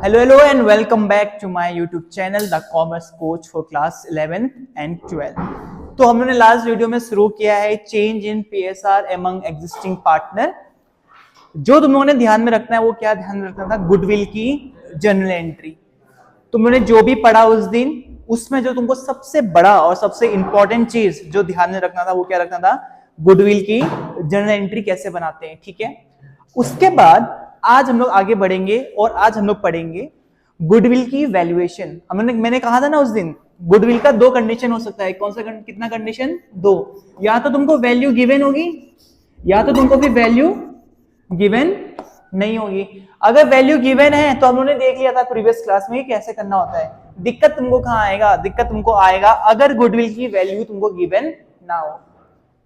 Hello and welcome back to my YouTube channel The Commerce Coach for Class 11th and 12th। तो हमने last video में शुरू किया है change in PSR among existing partner. जो तुम लोगों ने ध्यान में रखना है वो क्या ध्यान में रखना था, गुडविल की जर्नल एंट्री। तुमने जो भी पढ़ा उस दिन उसमें जो तुमको सबसे बड़ा और सबसे इंपॉर्टेंट चीज जो ध्यान में रखना था वो क्या रखना था, गुडविल की जर्नल एंट्री कैसे बनाते हैं। ठीक है, उसके बाद आज हम लोग आगे बढ़ेंगे और आज हम लोग पढ़ेंगे गुडविल की वैल्यूएशन। मैंने कहा था ना उस दिन, गुडविल का दो कंडीशन हो सकता है। कौन सा कितना कंडीशन? दो। या तो तुमको वैल्यू गिवन होगी या तो तुमको फिर वैल्यू गिवन नहीं होगी। अगर वैल्यू गिवन है तो हम लोगों ने देख लिया था प्रीवियस क्लास में कैसे करना होता है। दिक्कत तुमको कहां आएगा? दिक्कत तुमको आएगा अगर गुडविल की वैल्यू तुमको गिवन ना हो।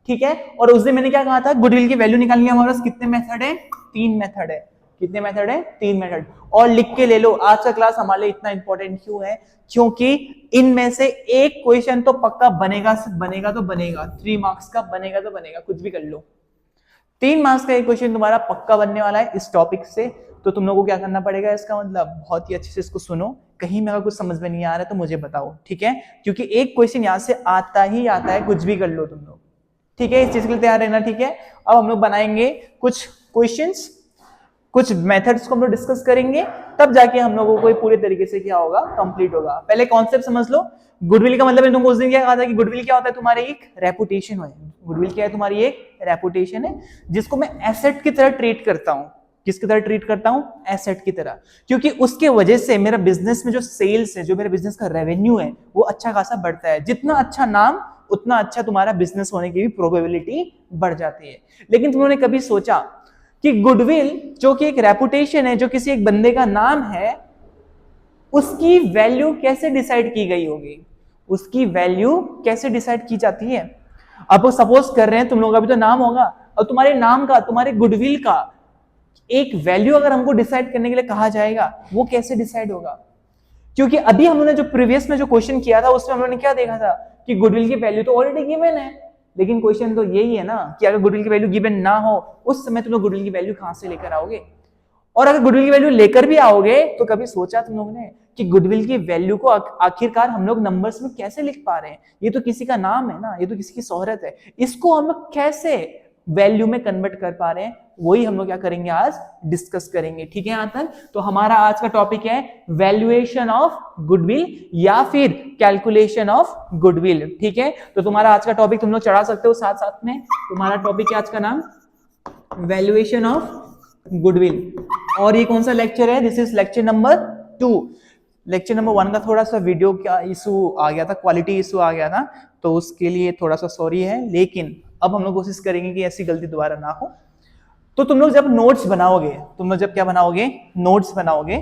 ठीक है, और उस दिन मैंने क्या कहा था, गुडविल की वैल्यू निकालने के हमारे पास कितने मेथड है? 3 मेथड है। कितने मेथड है? 3 मेथड। और लिख के ले लो, आज का क्लास हमारे लिए इतना इंपॉर्टेंट क्यों है? क्योंकि इनमें से एक क्वेश्चन तो पक्का बनेगा, बनेगा तो बनेगा, 3 मार्क्स का बनेगा तो बनेगा, कुछ भी कर लो। 3 मार्क्स का एक क्वेश्चन तुम्हारा पक्का बनने वाला है इस टॉपिक से। तो तुम लोगों को क्या करना पड़ेगा, इसका मतलब बहुत ही अच्छे से इसको सुनो। कहीं में अगर कुछ समझ में नहीं आ रहा है तो मुझे बताओ, ठीक है? क्योंकि एक क्वेश्चन यहां से आता ही आता है, कुछ भी कर लो तुम लोग। ठीक है, इस चीज के लिए तैयार रहना। ठीक है, अब हम लोग बनाएंगे कुछ क्वेश्चंस, कुछ मेथड्स को हम लोग डिस्कस करेंगे, तब जाके हम लोगों को पूरे तरीके से क्या होगा, कंप्लीट होगा। पहले कॉन्सेप्ट समझ लो। गुडविल का मतलब तुमको उस दिन क्या कहा था कि गुडविल क्या होता है? तुम्हारी एक रेपुटेशन है। गुडविल क्या है? तुम्हारी एक रेपुटेशन है जिसको मैं एसेट की तरह ट्रीट करता हूं। किसकी तरह ट्रीट करता हूं? एसेट की तरह। क्योंकि उसके वजह से मेरा बिजनेस में जो सेल्स है, जो मेरे बिजनेस का रेवेन्यू है, वो अच्छा खासा बढ़ता है। जितना अच्छा नाम उतना अच्छा तुम्हारा बिजनेस होने की भी प्रोबेबिलिटी बढ़ जाती है। लेकिन तुमने कभी सोचा कि गुडविल जो कि एक रेपुटेशन है, जो किसी एक बंदे का नाम है, उसकी वैल्यू कैसे डिसाइड की गई होगी? उसकी वैल्यू कैसे डिसाइड की जाती है? अब वो सपोज कर रहे हैं तुम लोगों का भी तो नाम होगा, और तुम्हारे नाम का, तुम्हारे गुडविल का एक वैल्यू अगर हमको डिसाइड करने के लिए कहा जाएगा, वो कैसे डिसाइड होगा? क्योंकि अभी हमने जो प्रीवियस में जो क्वेश्चन किया था उसमें हमने क्या देखा था कि गुडविल की वैल्यू तो ऑलरेडी गिवन है। लेकिन क्वेश्चन तो यही है ना कि अगर गुडविल की वैल्यू गिवन ना हो उस समय तुम लोग गुडविल की वैल्यू कहां से लेकर आओगे? और अगर गुडविल की वैल्यू लेकर भी आओगे तो कभी सोचा तुम लोगों ने कि गुडविल की वैल्यू को आखिरकार हम लोग नंबर्स में कैसे लिख पा रहे हैं? ये तो किसी का नाम है ना, ये तो किसी की शोहरत है, इसको हम लोग कैसे वैल्यू में कन्वर्ट कर पा रहे हैं? वही हम लोग क्या करेंगे, आज डिस्कस करेंगे। ठीक है, यहां तक तो हमारा आज का टॉपिक है वैल्यूएशन ऑफ गुडविल या फिर कैलकुलेशन ऑफ गुडविल। ठीक है, तो तुम्हारा आज का टॉपिक तुम लोग चढ़ा सकते हो साथ साथ में। तुम्हारा टॉपिक है आज का नाम वैल्यूएशन ऑफ गुडविल। और ये कौन सा लेक्चर है? This is lecture number 2। Lecture number 1 का थोड़ा सा वीडियो का इशू आ गया था, क्वालिटी इशू आ गया था, तो उसके लिए थोड़ा सा सॉरी है। लेकिन अब हम लोग कोशिश करेंगे कि ऐसी गलती दोबारा ना हो। तो तुम लोग जब नोट्स बनाओगे, तुम लोग जब क्या बनाओगे, नोट्स बनाओगे,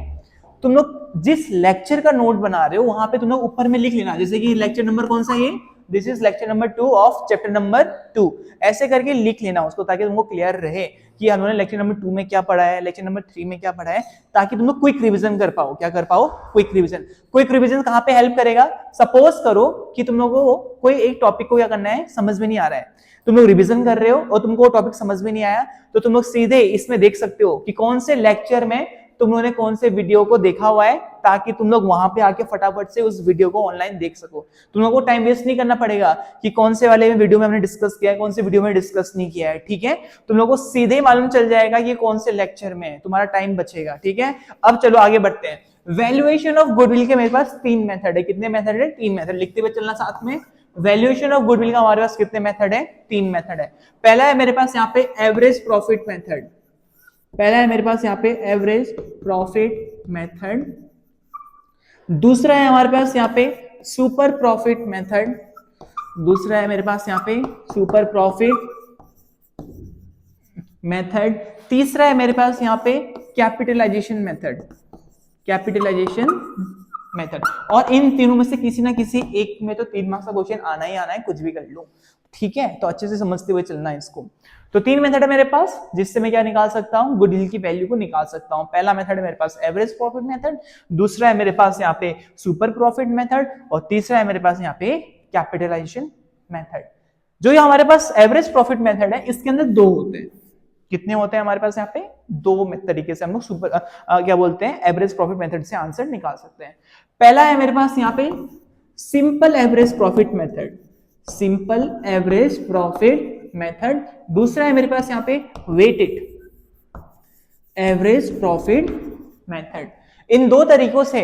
तुम लोग जिस लेक्चर का नोट बना रहे हो वहां पे तुम लोग ऊपर में लिख लेना, जैसे कि लेक्चर नंबर कौन सा है, this is lecture number 2 of chapter number 2। ऐसे करके लिख लेना उसको, ताकि तुमको क्लियर रहे कि हमने लेक्चर नंबर 2 में क्या पढ़ा है, लेक्चर नंबर 3 में क्या पढ़ा है, ताकि तुम लोग क्विक रिवीजन कर पाओ। क्या कर पाओ? Quick revision. क्विक रिवीजन कहां पे हेल्प करेगा? सपोज करो कि तुम लोगों को कोई एक टॉपिक को क्या करना है, समझ में नहीं आ रहा है, तुम लोग रिवीजन कर रहे हो और तुमको वो टॉपिक समझ में नहीं आया, तो तुम लोग सीधे इसमें देख सकते हो कि कौन से लेक्चर में तुम लोगों ने कौन से वीडियो को देखा हुआ है, ताकि तुम लोग वहां पे आके फटाफट से उस वीडियो को ऑनलाइन देख सको। तुम लोगों को टाइम वेस्ट नहीं करना पड़ेगा कि कौन से वाले वीडियो में हमने डिस्कस किया है, कौन से वीडियो में डिस्कस नहीं किया है। ठीक है, तुम लोगों को सीधे मालूम चल जाएगा कि कौन से लेक्चर में, तुम्हारा टाइम बचेगा। ठीक है, अब चलो आगे बढ़ते हैं। वैल्यूएशन ऑफ गुडविल के मेरे पास 3 मेथड है। कितने मेथड है? 3 मेथड। लिखते हुए चलना साथ में। वैल्यूएशन ऑफ गुडविल का हमारे पास कितने मेथड है? 3 मेथड है। पहला है मेरे पास यहाँ पे एवरेज प्रॉफिट मेथड। पहला है मेरे पास यहाँ पे एवरेज प्रॉफिट मेथड। दूसरा है हमारे पास यहाँ पे सुपर प्रॉफिट मेथड। दूसरा है मेरे पास यहाँ पे सुपर प्रॉफिट मेथड। तीसरा है मेरे पास यहाँ पे कैपिटलाइजेशन मेथड। Capitalisation method. और इन तीनों में से किसी ना किसी एक में तो 3 मार्क्स का क्वेश्चन आना ही आना है, कुछ भी कर लो। ठीक है, तो अच्छे से समझते हुए चलना है इसको। तो 3 मेथड है मेरे पास जिससे मैं क्या निकाल सकता हूं, गुडविल की वैल्यू को निकाल सकता हूं। पहला मेथड है मेरे पास एवरेज प्रॉफिट मेथड, दूसरा है मेरे पास यहाँ पे सुपर प्रॉफिट मेथड, और तीसरा है मेरे पास यहाँ पे कैपिटलाइजेशन मेथड। जो ये हमारे पास एवरेज प्रॉफिट मेथड है, इसके अंदर 2 होते हैं। कितने होते हैं हमारे पास यहाँ पे? 2 तरीके से हम लोग सुपर क्या बोलते हैं एवरेज प्रॉफिट मेथड से आंसर निकाल सकते हैं। पहला है मेरे पास यहाँ पे simple average profit method, simple average profit method. दूसरा है मेरे पास यहाँ पे वेटेड एवरेज प्रॉफिट मेथड। इन दो तरीकों से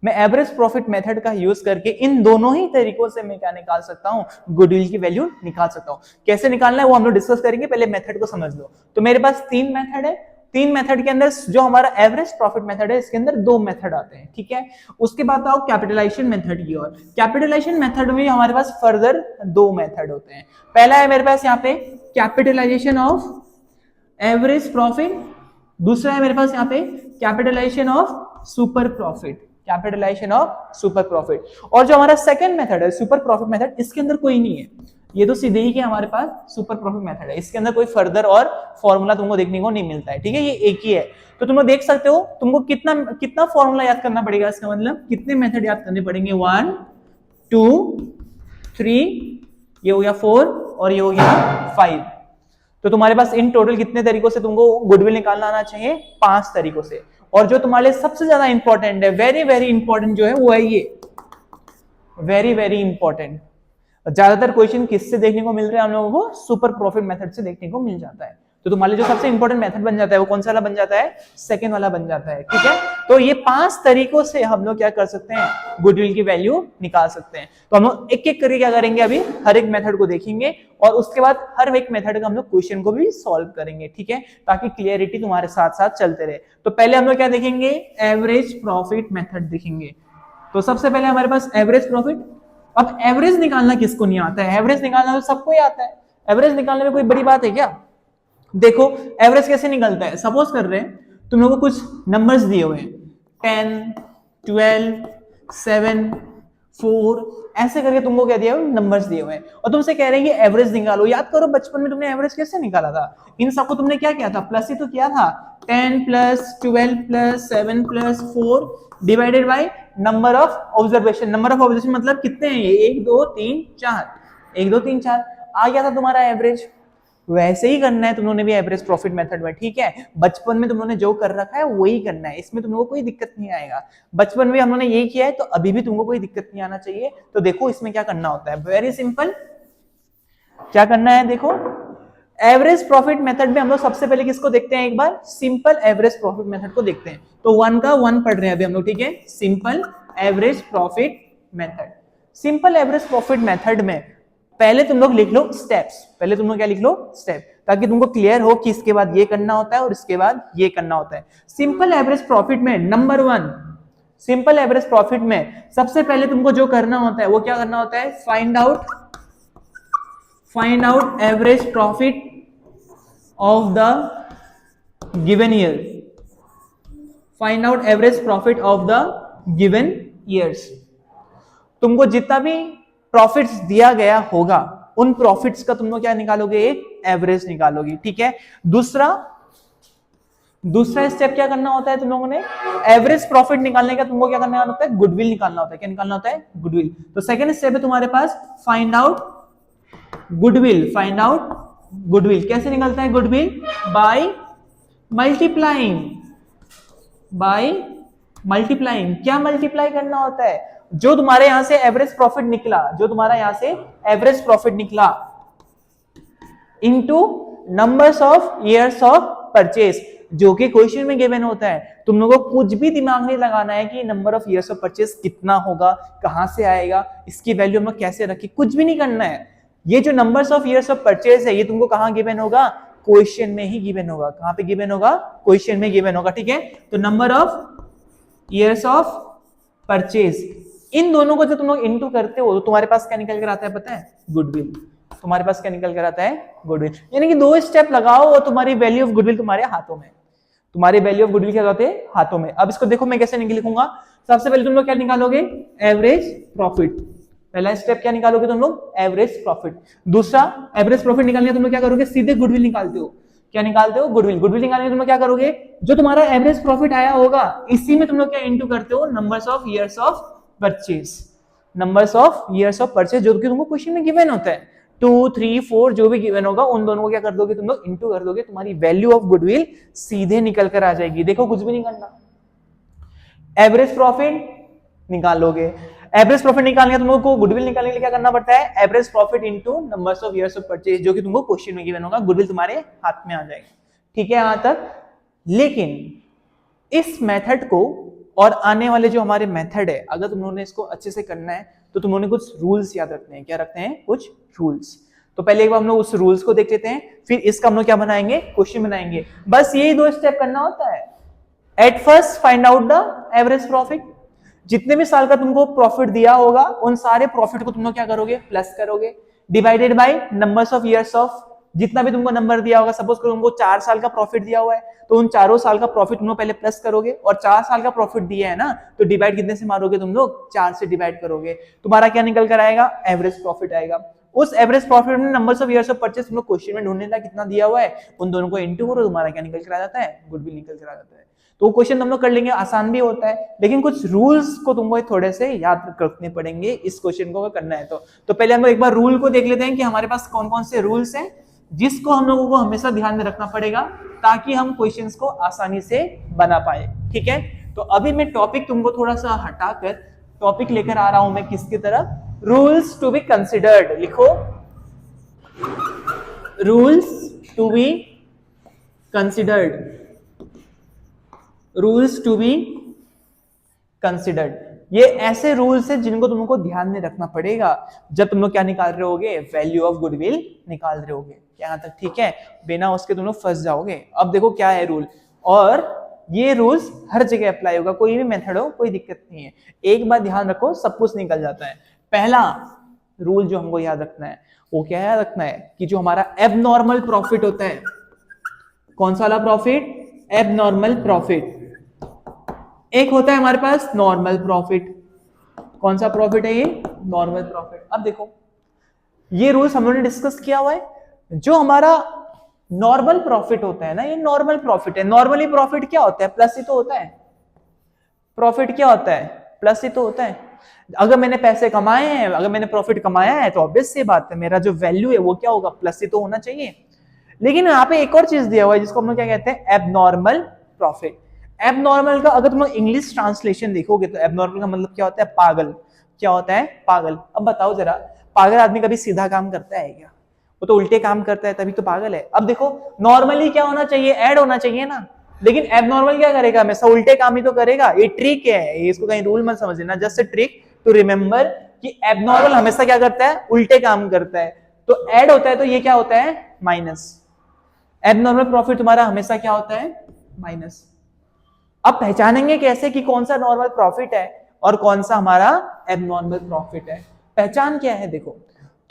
मैं एवरेज प्रॉफिट मेथड का यूज करके इन दोनों ही तरीकों से मैं क्या निकाल सकता हूं? गुडविल की वैल्यू निकाल सकता हूं। कैसे निकालना है वो हम लोग डिस्कस करेंगे, पहले मेथड को समझ लो। तो मेरे पास 3 मेथड है, 3 मेथड के अंदर जो हमारा एवरेज प्रॉफिट मेथड है इसके अंदर 2 मेथड आते हैं, ठीक है। उसके बाद आओ कैपिटलाइजेशन मेथड की ओर। कैपिटलाइजेशन मेथड में हमारे पास फर्दर 2 मेथड होते हैं। पहला है मेरे पास यहाँ पे कैपिटलाइजेशन ऑफ एवरेज प्रॉफिट, दूसरा है मेरे पास यहाँ पे capitalisation of super profit, capitalisation of super profit. और जो हमारा सेकंड मेथड है सुपर प्रॉफिट मेथड, इसके अंदर कोई नहीं है, ये तो सीधे ही के हमारे पास सुपर प्रॉफिट मेथड है, इसके अंदर कोई फर्दर और फॉर्मूला तुमको देखने को नहीं मिलता है, ठीक है। ये एक ही है, तो तुम लोग देख सकते हो तुमको कितना फॉर्मूला याद करना पड़ेगा, इसका मतलब कितने मेथड याद करने पड़ेंगे, 1 2 3, ये हो गया 4 और ये हो गया 5। तो तुम्हारे पास इन टोटल कितने तरीकों से तुमको गुडविल निकालना आना चाहिए? 5 तरीकों से। और जो तुम्हारे लिए सबसे ज्यादा इंपॉर्टेंट है, वेरी वेरी इंपॉर्टेंट जो है वो है ये, वेरी वेरी इंपॉर्टेंट। ज्यादातर क्वेश्चन किससे देखने को मिल रहे हैं हम लोगों को? सुपर प्रॉफिट मेथड से देखने को मिल जाता है। तो तुम्हारे लिए जो सबसे इंपॉर्टेंट मेथड बन जाता है वो कौन सा वाला बन जाता है? सेकंड वाला बन जाता है, ठीक है। तो ये 5 तरीकों से हम लोग क्या कर सकते हैं? गुडविल की वैल्यू निकाल सकते हैं। तो हम लोग एक एक करके क्या करेंगे, अभी हर एक मेथड को देखेंगे और उसके बाद हर एक मेथड का हम लोग क्वेश्चन को भी सॉल्व करेंगे, ठीक है, ताकि क्लियरिटी तुम्हारे साथ साथ चलते रहे। तो पहले हम लोग क्या देखेंगे? एवरेज प्रॉफिट मेथड देखेंगे। तो सबसे पहले हमारे पास एवरेज प्रॉफिट। अब एवरेज निकालना किसको नहीं आता है? एवरेज निकालना तो सबको ही आता है। एवरेज निकालने में कोई बड़ी बात है क्या? देखो एवरेज कैसे निकलता है। सपोज कर रहे हैं तुम लोगों को कुछ नंबर्स दिए हुए हैं, 10 12 7 4, ऐसे करके तुमको क्या दिया हुआ? नंबर्स दिए हुए हैं और तुमसे कह रहे हैं कि एवरेज निकालो। याद करो बचपन में तुमने एवरेज कैसे निकाला था? इन सबको तुमने क्या किया था? प्लस ही तो किया था। 10 + 12 + 7 + 4 divided by number of observation. Number of observation मतलब कितने हैं? 1 2 3 4, 1 2 3 4 आ गया था तुम्हारा एवरेज। वैसे ही करना है तुम लोगों ने भी एवरेज प्रॉफिट मेथड में, ठीक है। बचपन में तुम लोगों ने जो कर रखा है वही करना है, इसमें तुम लोगों को कोई दिक्कत नहीं आएगा। बचपन में हम लोगों ने यही किया है तो अभी भी तुमको कोई दिक्कत नहीं आना चाहिए। तो देखो इसमें क्या करना होता है, वेरी सिंपल। क्या करना है देखो, एवरेज प्रॉफिट मेथड में हम लोग सबसे पहले किसको देखते हैं? एक बार सिंपल एवरेज प्रॉफिट मेथड को देखते हैं। तो 1 का 1 पढ़ रहे हैं अभी हम लोग, ठीक है। Simple average profit method. Simple average profit method में पहले तुम लोग लिख लो स्टेप्स। पहले तुम लोग क्या लिख लो? स्टेप, ताकि तुमको क्लियर हो कि इसके बाद ये करना होता है और इसके बाद ये करना होता है। सिंपल एवरेज प्रॉफिट में नंबर 1, सिंपल एवरेज प्रॉफिट में सबसे पहले तुमको जो करना होता है वो क्या करना होता है? Find out average profit of the given year. Find out average profit of the given years. तुमको जितना भी प्रॉफिट्स दिया गया होगा उन प्रॉफिट्स का तुम लोग क्या निकालोगे? एक एवरेज निकालोगे, ठीक है। दूसरा स्टेप क्या करना होता है तुम लोगों ने? एवरेज प्रॉफिट निकालने का तुमको क्या करना होता है? गुडविल निकालना होता है। क्या निकालना होता है? गुडविल। तो सेकंड स्टेप है तुम्हारे पास find out goodwill. Find out goodwill कैसे निकलता है? Goodwill by multiplying. क्या मल्टीप्लाई करना होता है? जो तुम्हारे यहां से एवरेज प्रॉफिट निकला, जो तुम्हारा यहां से एवरेज प्रॉफिट निकला into numbers of years of purchase, जो कि क्वेश्चन में गिवन होता है। तुम लोगों को कुछ भी दिमाग नहीं लगाना है कि number of years of purchase कितना होगा, कहां से आएगा, इसकी वैल्यू हम लोग कैसे रखें, कुछ भी नहीं करना है। ये जो numbers of years of purchase है ये तुमको कहां गिवन होगा? क्वेश्चन में ही गिवन होगा। कहां पे गिवन होगा? क्वेश्चन में गिवन होगा, ठीक है। तो number of years of purchase, इन दोनों को जो तुम लोग इनटू करते हो तो तुम्हारे पास क्या निकल कर आता है पता है? गुडविल। तुम्हारे पास क्या निकल कर आता है? गुडविल। यानी कि 2 स्टेप लगाओ और तुम्हारी वैल्यू ऑफ गुडविल तुम्हारे हाथों में। तुम्हारी वैल्यू ऑफ गुडविल क्या होते हैं? हाथों में। अब इसको देखो मैं कैसे लिखूंगा। सबसे पहले तुम लोग क्या निकालोगे? Average profit. पहला स्टेप क्या निकालोगे तुम लोग? Average profit. दूसरा एवरेज प्रॉफिट निकालने तुम लोग क्या करोगे? सीधे गुडविल निकालते हो। क्या निकालते हो? गुडविल। गुडविल निकालने तुम लोग क्या करोगे? जो तुम्हारा एवरेज प्रॉफिट आया होगा इसी में तुम लोग क्या इनटू करते हो? Numbers of years of purchase. Numbers of years of purchase जो कि तुमको क्वेश्चन में गिवन होता है। 2, 3, 4 जो भी गिवन होगा उन दोनों को क्या कर दोगे तुम लोग, इंटू कर दोगे, तुम्हारी वैल्यू ऑफ गुडविल सीधे निकल कर आ जाएगी। देखो कुछ भी नहीं करना, एवरेज प्रॉफिट निकालोगे। एवरेज प्रॉफिट निकालने का तुम लोग को गुडविल निकालने के लिए क्या करना पड़ता है, average profit into numbers of years of purchase, जो कि तुमको क्वेश्चन में गिवन होगा, गुडविल तुम्हारे हाथ में आ जाएगा। ठीक है यहां तक। लेकिन इस मेथड को और आने वाले जो हमारे मेथड है, अगर तुम लोगों ने इसको अच्छे से करना है तो तुम लोगों ने कुछ रूल्स याद रखने हैं। क्या रखते हैं, कुछ रूल्स। तो पहले एक बार हम लोग उस रूल्स को देख लेते हैं, फिर इसका हम लोग क्या बनाएंगे, क्वेश्चन बनाएंगे। बस यही 2 स्टेप करना होता है। At first find out the average profit, जितने भी साल का तुमको प्रॉफिट दिया होगा उन सारे प्रॉफिट को तुम लोग क्या करोगे, प्लस करोगे, divided by numbers of years of, जितना भी तुमको नंबर दिया होगा, सपोज करो तुमको 4 साल का प्रॉफिट दिया हुआ है तो उन चारों साल का प्रॉफिट तुम लोग पहले प्लस करोगे, और 4 साल का प्रॉफिट दिया है ना तो डिवाइड कितने से मारोगे तुम लोग, 4 से डिवाइड करोगे, तुम्हारा क्या निकल कर आएगा, एवरेज प्रॉफिट आएगा। उस एवरेज प्रॉफिट में numbers of years of purchase तुम लोग क्वेश्चन में ढूंढने का कितना दिया हुआ है, उन दोनों को इंटू करो, तुम्हारा क्या निकल कर आ जाता है, गुडविल निकल कर आ जाता है। तो क्वेश्चन हम लोग कर लेंगे, आसान भी होता है, लेकिन कुछ रूल्स को तुमको थोड़े से याद रखने पड़ेंगे इस क्वेश्चन को करना है। तो पहले हम लोग एक बार रूल को देख लेते हैं कि हमारे पास कौन कौन से रूल्स हैं जिसको हम लोगों को हमेशा ध्यान में रखना पड़ेगा ताकि हम क्वेश्चंस को आसानी से बना पाए। ठीक है, तो अभी मैं टॉपिक तुमको थोड़ा सा हटाकर टॉपिक लेकर आ रहा हूं मैं किसकी तरफ, रूल्स टू बी कंसिडर्ड। लिखो, rules to be considered, rules to be considered. ये ऐसे रूल्स है जिनको तुमको ध्यान में रखना पड़ेगा जब तुम लोग क्या निकाल रहे होगे, वैल्यू ऑफ गुडविल निकाल रहे होगे। यहां तक ठीक है, बिना उसके तुम लोग फंस जाओगे। अब देखो क्या है रूल, और ये रूल्स हर जगह अप्लाई होगा, कोई भी मेथड हो कोई दिक्कत नहीं है। एक बात ध्यान रखो, सब कुछ निकल जाता है। पहला रूल जो हमको याद रखना है वो क्या याद रखना है कि जो हमारा एबनॉर्मल प्रॉफिट होता है, कौन सा वाला प्रॉफिट, एबनॉर्मल प्रॉफिट, एक होता है हमारे पास नॉर्मल प्रॉफिट। कौन सा प्रॉफिट है ये, नॉर्मल प्रॉफिट। अब देखो ये रूल्स हम लोगों ने डिस्कस किया हुआ है। जो हमारा नॉर्मल प्रॉफिट होता है ना, ये नॉर्मल प्रॉफिट है। नॉर्मली प्रॉफिट क्या होता है, प्लस ही तो होता है। प्रॉफिट क्या होता है, प्लस ही तो होता है। अगर मैंने पैसे कमाए हैं, अगर मैंने प्रॉफिट कमाया है तो ऑब्वियस सी बात है मेरा जो वैल्यू है वो क्या होगा, प्लस ही तो होना चाहिए। लेकिन यहाँ पे एक और चीज दिया हुआ है जिसको हम लोग क्या कहते हैं, एबनॉर्मल प्रॉफिट। एबनॉर्मल का अगर तुम लोग इंग्लिश ट्रांसलेशन देखोगे तो एबनॉर्मल का मतलब क्या होता है, पागल। क्या होता है, पागल। अब बताओ जरा, पागल आदमी कभी सीधा काम करता है क्या, वो तो उल्टे काम करता है, तभी तो पागल है। अब देखो नॉर्मली क्या होना चाहिए, ऐड होना चाहिए ना, लेकिन एबनॉर्मल क्या करेगा, हमेशा उल्टे काम ही तो करेगा। ये ट्रिक है, इसको कहीं रूल मत समझ लेना, just a trick to remember कि एबनॉर्मल हमेशा क्या करता है, उल्टे काम करता है। तो ऐड होता है तो ये क्या होता है, माइनस। एबनॉर्मल प्रॉफिट तुम्हारा हमेशा क्या होता है, माइनस। अब पहचानेंगे कैसे कि कौन सा नॉर्मल प्रॉफिट है और कौन सा हमारा एबनॉर्मल प्रॉफिट है। पहचान क्या है, देखो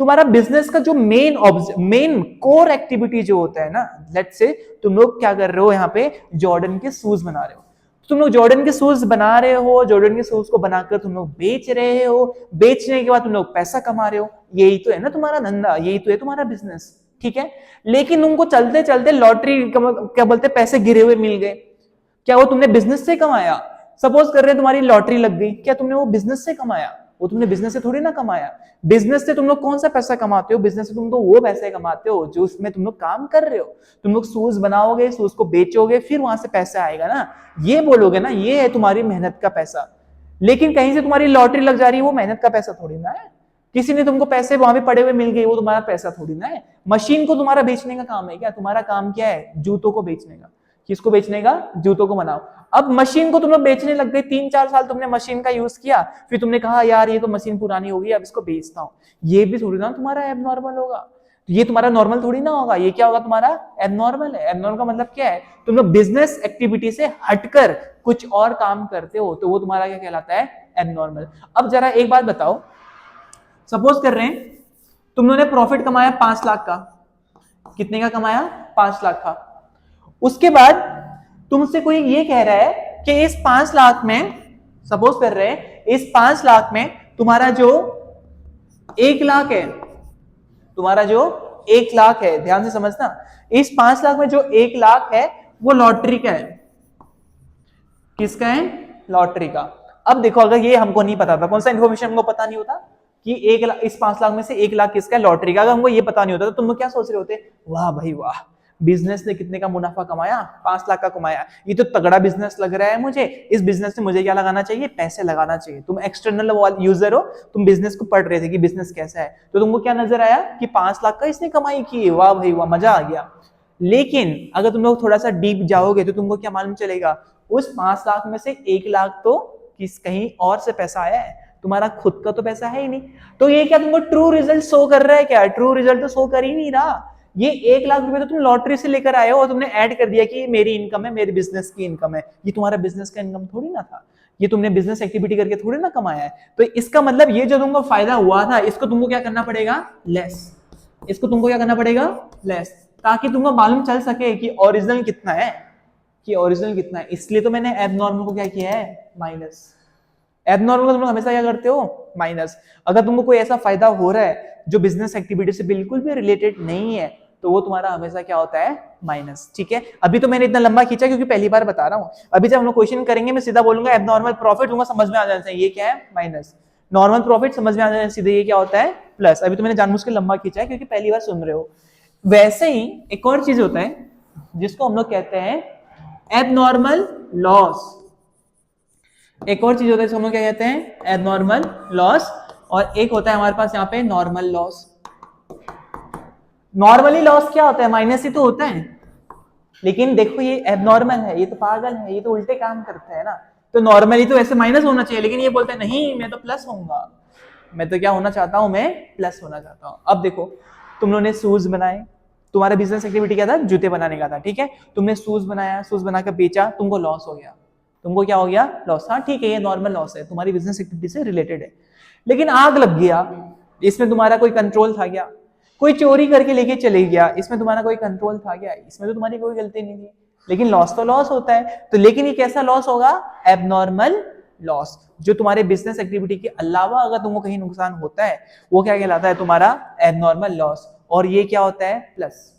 तुम्हारा बिजनेस का जो मेन कोर एक्टिविटी जो होता है ना, लेट्स से तुम लोग क्या कर रहे हो, यहाँ पे जॉर्डन के शूज बना रहे हो। तुम लोग जॉर्डन के शूज बना रहे हो, जॉर्डन के शूज को बनाकर तुम लोग बेच रहे हो, बेचने के बाद तुम लोग पैसा कमा रहे हो। यही तो है ना तुम्हारा धंधा, यही तो है तुम्हारा बिजनेस। ठीक है, लेकिन तुमको चलते चलते लॉटरी क्या बोलते पैसे गिरे हुए मिल गए, क्या वो तुमने बिजनेस से कमाया? सपोज कर रहे हैं तुम्हारी लॉटरी लग गई, क्या तुमने वो बिजनेस से कमाया? वो तुमने बिजनेस से थोड़ी ना कमाया। बिजनेस से तुम लोग कौन सा पैसा कमाते हो, बिजनेस से तुम तो वो पैसे कमाते हो जो उसमें तुम लोग काम कर रहे हो। तुम लोग शूज बनाओगे, शूज को बेचोगे, फिर वहां से पैसा आएगा ना, ये बोलोगे ना, ये है तुम्हारी मेहनत का पैसा। लेकिन कहीं से तुम्हारी लॉटरी लग जा रही है, वो मेहनत का पैसा थोड़ी ना है। किसी ने तुमको पैसे वहां पे पड़े हुए मिल गए, वो तुम्हारा पैसा थोड़ी ना है। मशीन को तुम्हारा बेचने का काम है क्या? तुम्हारा काम क्या है? जूतों को बेचने का। किसको बेचने का? जूतों को बनाओ। अब मशीन को तुम लोग बेचने लग गए, 3-4 साल तुमने मशीन का यूज किया, फिर तुमने कहा यार ये तो मशीन पुरानी हो गई, अब इसको बेचता हूं। ये भी थोड़ी ना तुम्हारा एबनॉर्मल होगा, तो ये तुम्हारा नॉर्मल थोड़ी ना होगा। ये क्या होगा? तुम्हारा एबनॉर्मल है। एबनॉर्मल का मतलब क्या है? तुम लोग बिजनेस एक्टिविटी से हटकर कुछ और काम करते हो, तो वो तुम्हारा क्या कहलाता है? एबनॉर्मल। अब जरा एक बात बताओ, सपोज कर रहे हैं तुम लोगों ने प्रॉफिट कमाया 5 लाख का। कितने का कमाया? 5 लाख का। उसके बाद तुमसे कोई ये कह रहा है कि इस 5 लाख में, सपोज कर रहे हैं इस 5 लाख में तुम्हारा जो 1 लाख है, तुम्हारा जो 1 लाख है, ध्यान से समझना, इस 5 लाख में जो 1 लाख है वो लॉटरी का है। किसका है? लॉटरी का। अब देखो, अगर ये हमको नहीं पता था, कौन सा इंफॉर्मेशन हमको पता नहीं होता, कि 1 लाख, इस 5 लाख में से 1 लाख किसका है, लॉटरी का। अगर हमको ये पता नहीं होता तो तुम लोग क्या सोच रहे होते, वाह भाई वाह, बिजनेस ने कितने का मुनाफा कमाया, 5 लाख का कमाया, ये तो तगड़ा बिजनेस लग रहा है मुझे, इस बिजनेस में मुझे क्या लगाना चाहिए, पैसे लगाना चाहिए। तुम एक्सटर्नल यूजर हो, तुम बिजनेस को पढ़ रहे थे कि बिजनेस कैसा है, तो तुमको क्या नजर आया कि 5 लाख का इसने कमाई की, वाह भाई वाह, मजा आ गया। लेकिन अगर तुम लोग थोड़ा सा डीप जाओगे तो तुमको क्या मालूम चलेगा, उस 5 लाख में से 1 लाख तो किस कहीं और से पैसा आया है, तुम्हारा खुद का तो पैसा है ही नहीं। तो ये क्या तुमको ट्रू रिजल्ट शो कर रहा है क्या, ट्रू रिजल्ट तो शो कर ही नहीं रहा। ये 1 लाख रुपए तो तुम लॉटरी से लेकर आए हो और तुमने ऐड कर दिया कि मेरी इनकम है, मेरे बिजनेस की इनकम है। ये तुम्हारा बिजनेस का इनकम थोड़ी ना था, ये तुमने बिजनेस एक्टिविटी करके थोड़ी ना कमाया है। तो इसका मतलब ये जो तुमको फायदा हुआ था, इसको तुमको क्या करना पड़ेगा, लेस। इसको तुमको क्या करना पड़ेगा, लेस, ताकि तुमको मालूम चल सके कि ओरिजिनल कितना है, कि ओरिजिनल कितना है। इसलिए तो मैंने एबनॉर्मल को क्या किया है, माइनस। एबनॉर्मल को तुम लोग हमेशा क्या करते हो, माइनस। अगर तुमको कोई ऐसा फायदा हो रहा है जो बिजनेस एक्टिविटी से बिल्कुल भी रिलेटेड नहीं है, तो वो तुम्हारा हमेशा क्या होता है, माइनस। ठीक है, अभी तो मैंने इतना लंबा खींचा क्योंकि पहली बार बता रहा हूं। अभी जब हम लोग क्वेश्चन करेंगे मैं सीधा बोलूंगा एबनॉर्मल प्रॉफिट, तुमको समझ में आ जाना चाहिए ये क्या है, माइनस। नॉर्मल प्रॉफिट समझ में आ जाना सीधे ये क्या होता है, प्लस। अभी तो मैंने जानबूझ के लंबा खींचा है क्योंकि पहली बार सुन रहे हो। वैसे ही एक और चीज होता है जिसको हम लोग कहते हैं एबनॉर्मल लॉस। एक और चीज होता है जिसको हम लोग क्या कहते हैं, एबनॉर्मल लॉस। और एक होता है हमारे पास यहाँ पे नॉर्मल लॉस। नॉर्मली लॉस क्या होता है, माइनस ही तो होता है। लेकिन देखो ये एबनॉर्मल है, ये तो पागल है, ये तो उल्टे काम करता है ना। तो नॉर्मली तो ऐसे माइनस होना चाहिए, लेकिन ये बोलता है नहीं मैं तो प्लस होऊंगा। मैं तो क्या होना चाहता हूं, मैं प्लस होना चाहता हूं। अब देखो तुम लोगों ने शूज बनाए, तुम्हारा बिजनेस एक्टिविटी क्या था, जूते बनाने का था, ठीक है। तुमने शूज बनाया, शूज बनाकर बेचा, तुमको लॉस हो गया। तुमको क्या हो गया, लॉस। हाँ ठीक है, ये नॉर्मल लॉस है, तुम्हारी बिजनेस एक्टिविटी से रिलेटेड है। लेकिन आग लग गया, इसमें तुम्हारा कोई कंट्रोल था क्या? कोई चोरी करके लेके चले गया, इसमें तुम्हारा कोई कंट्रोल था क्या? इसमें तो तुम्हारी कोई गलती नहीं थी। लेकिन लॉस तो लॉस होता है। तो लेकिन ये कैसा लॉस होगा, एबनॉर्मल लॉस। जो तुम्हारे बिजनेस एक्टिविटी के अलावा अगर तुमको कहीं नुकसान होता है, वो क्या कहलाता है, तुम्हारा एबनॉर्मल लॉस। और ये क्या होता है, प्लस।